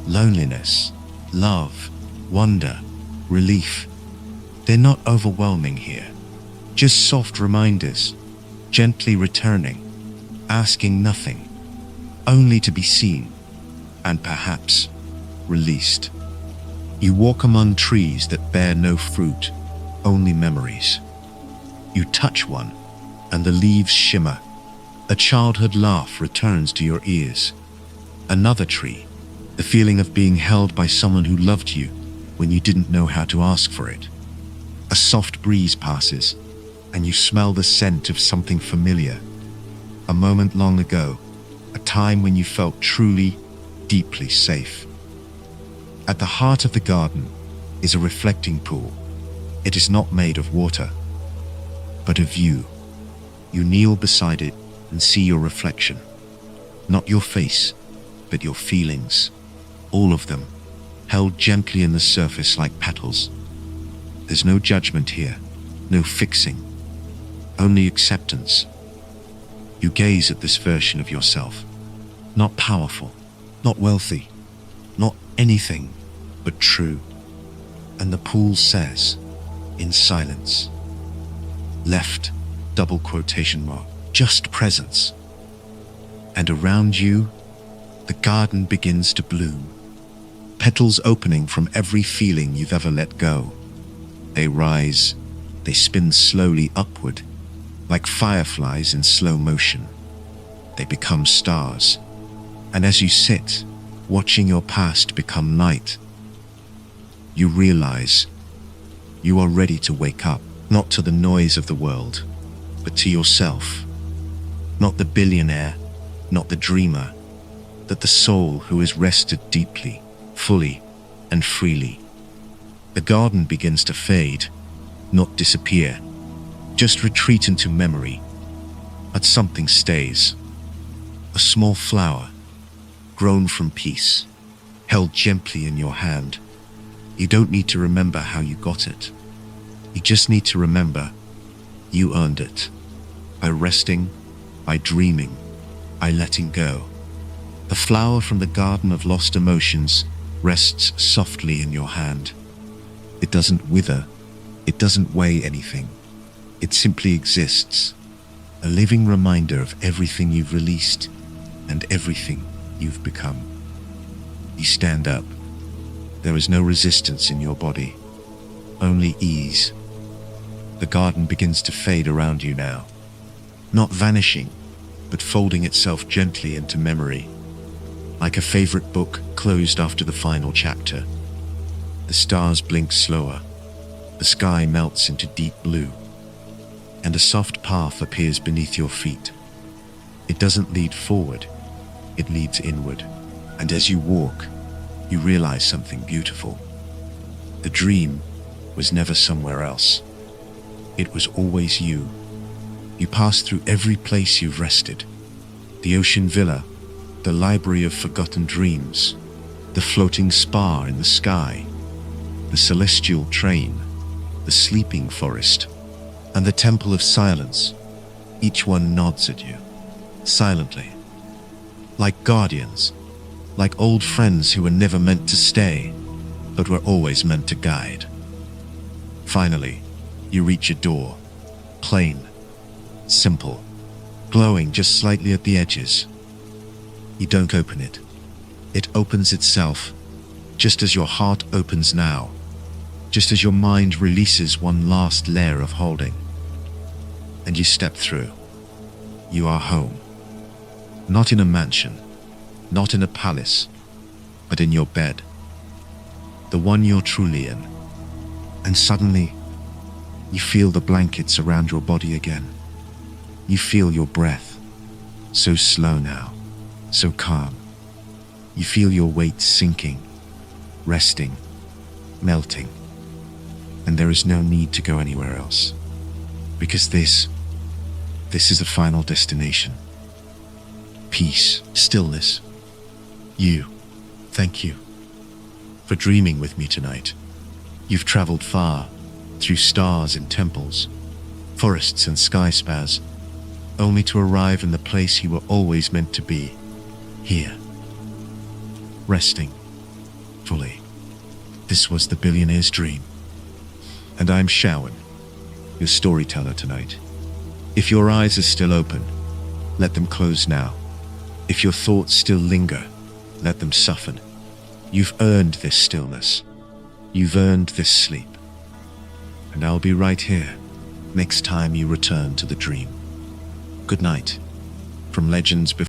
loneliness, love, wonder, relief. They're not overwhelming here, just soft reminders, gently returning, asking nothing, only to be seen, and perhaps released. You walk among trees that bear no fruit, only memories. You touch one, and the leaves shimmer. A childhood laugh returns to your ears. Another tree, the feeling of being held by someone who loved you when you didn't know how to ask for it. A soft breeze passes, and you smell the scent of something familiar. A moment long ago, a time when you felt truly, deeply safe. At the heart of the garden is a reflecting pool. It is not made of water, but of you. You kneel beside it and see your reflection. Not your face, but your feelings. All of them, held gently in the surface like petals. There's no judgment here, no fixing, only acceptance. You gaze at this version of yourself, not powerful, not wealthy, not anything, but true. And the pool says, in silence, left double quotation mark, just presence. And around you, the garden begins to bloom. Petals opening from every feeling you've ever let go. They rise, they spin slowly upward, like fireflies in slow motion. They become stars. And as you sit, watching your past become night. You realize you are ready to wake up, not to the noise of the world, but to yourself. Not the billionaire, not the dreamer, but the soul who is rested deeply, fully, and freely. The garden begins to fade, not disappear, just retreat into memory. But something stays. A small flower, grown from peace, held gently in your hand. You don't need to remember how you got it. You just need to remember you earned it. By resting, by dreaming, by letting go. The flower from the garden of lost emotions rests softly in your hand. It doesn't wither. It doesn't weigh anything. It simply exists. A living reminder of everything you've released and everything you've become. You stand up. There is no resistance in your body, only ease. The garden begins to fade around you now, not vanishing, but folding itself gently into memory, like a favorite book closed after the final chapter. The stars blink slower, the sky melts into deep blue, and a soft path appears beneath your feet. It doesn't lead forward, it leads inward, and as you walk, you realize something beautiful. The dream was never somewhere else. It was always you. You passed through every place you've rested. The ocean villa, the library of forgotten dreams, the floating spa in the sky, the celestial train, the sleeping forest, and the temple of silence. Each one nods at you, silently, like guardians, like old friends who were never meant to stay, but were always meant to guide. Finally, you reach a door, plain, simple, glowing just slightly at the edges. You don't open it. It opens itself, just as your heart opens now, just as your mind releases one last layer of holding. And you step through. You are home. Not in a mansion, not in a palace, but in your bed. The one you're truly in. And suddenly, you feel the blankets around your body again. You feel your breath, so slow now, so calm. You feel your weight sinking, resting, melting. And there is no need to go anywhere else. Because this is the final destination. Peace, stillness. You, thank you for dreaming with me tonight. You've traveled far, through stars and temples, forests and sky spas, only to arrive in the place you were always meant to be, here. Resting, fully. This was the billionaire's dream. And I'm Shawan, your storyteller tonight. If your eyes are still open, let them close now. If your thoughts still linger, let them soften. You've earned this stillness. You've earned this sleep. And I'll be right here next time you return to the dream. Good night from Legends Before.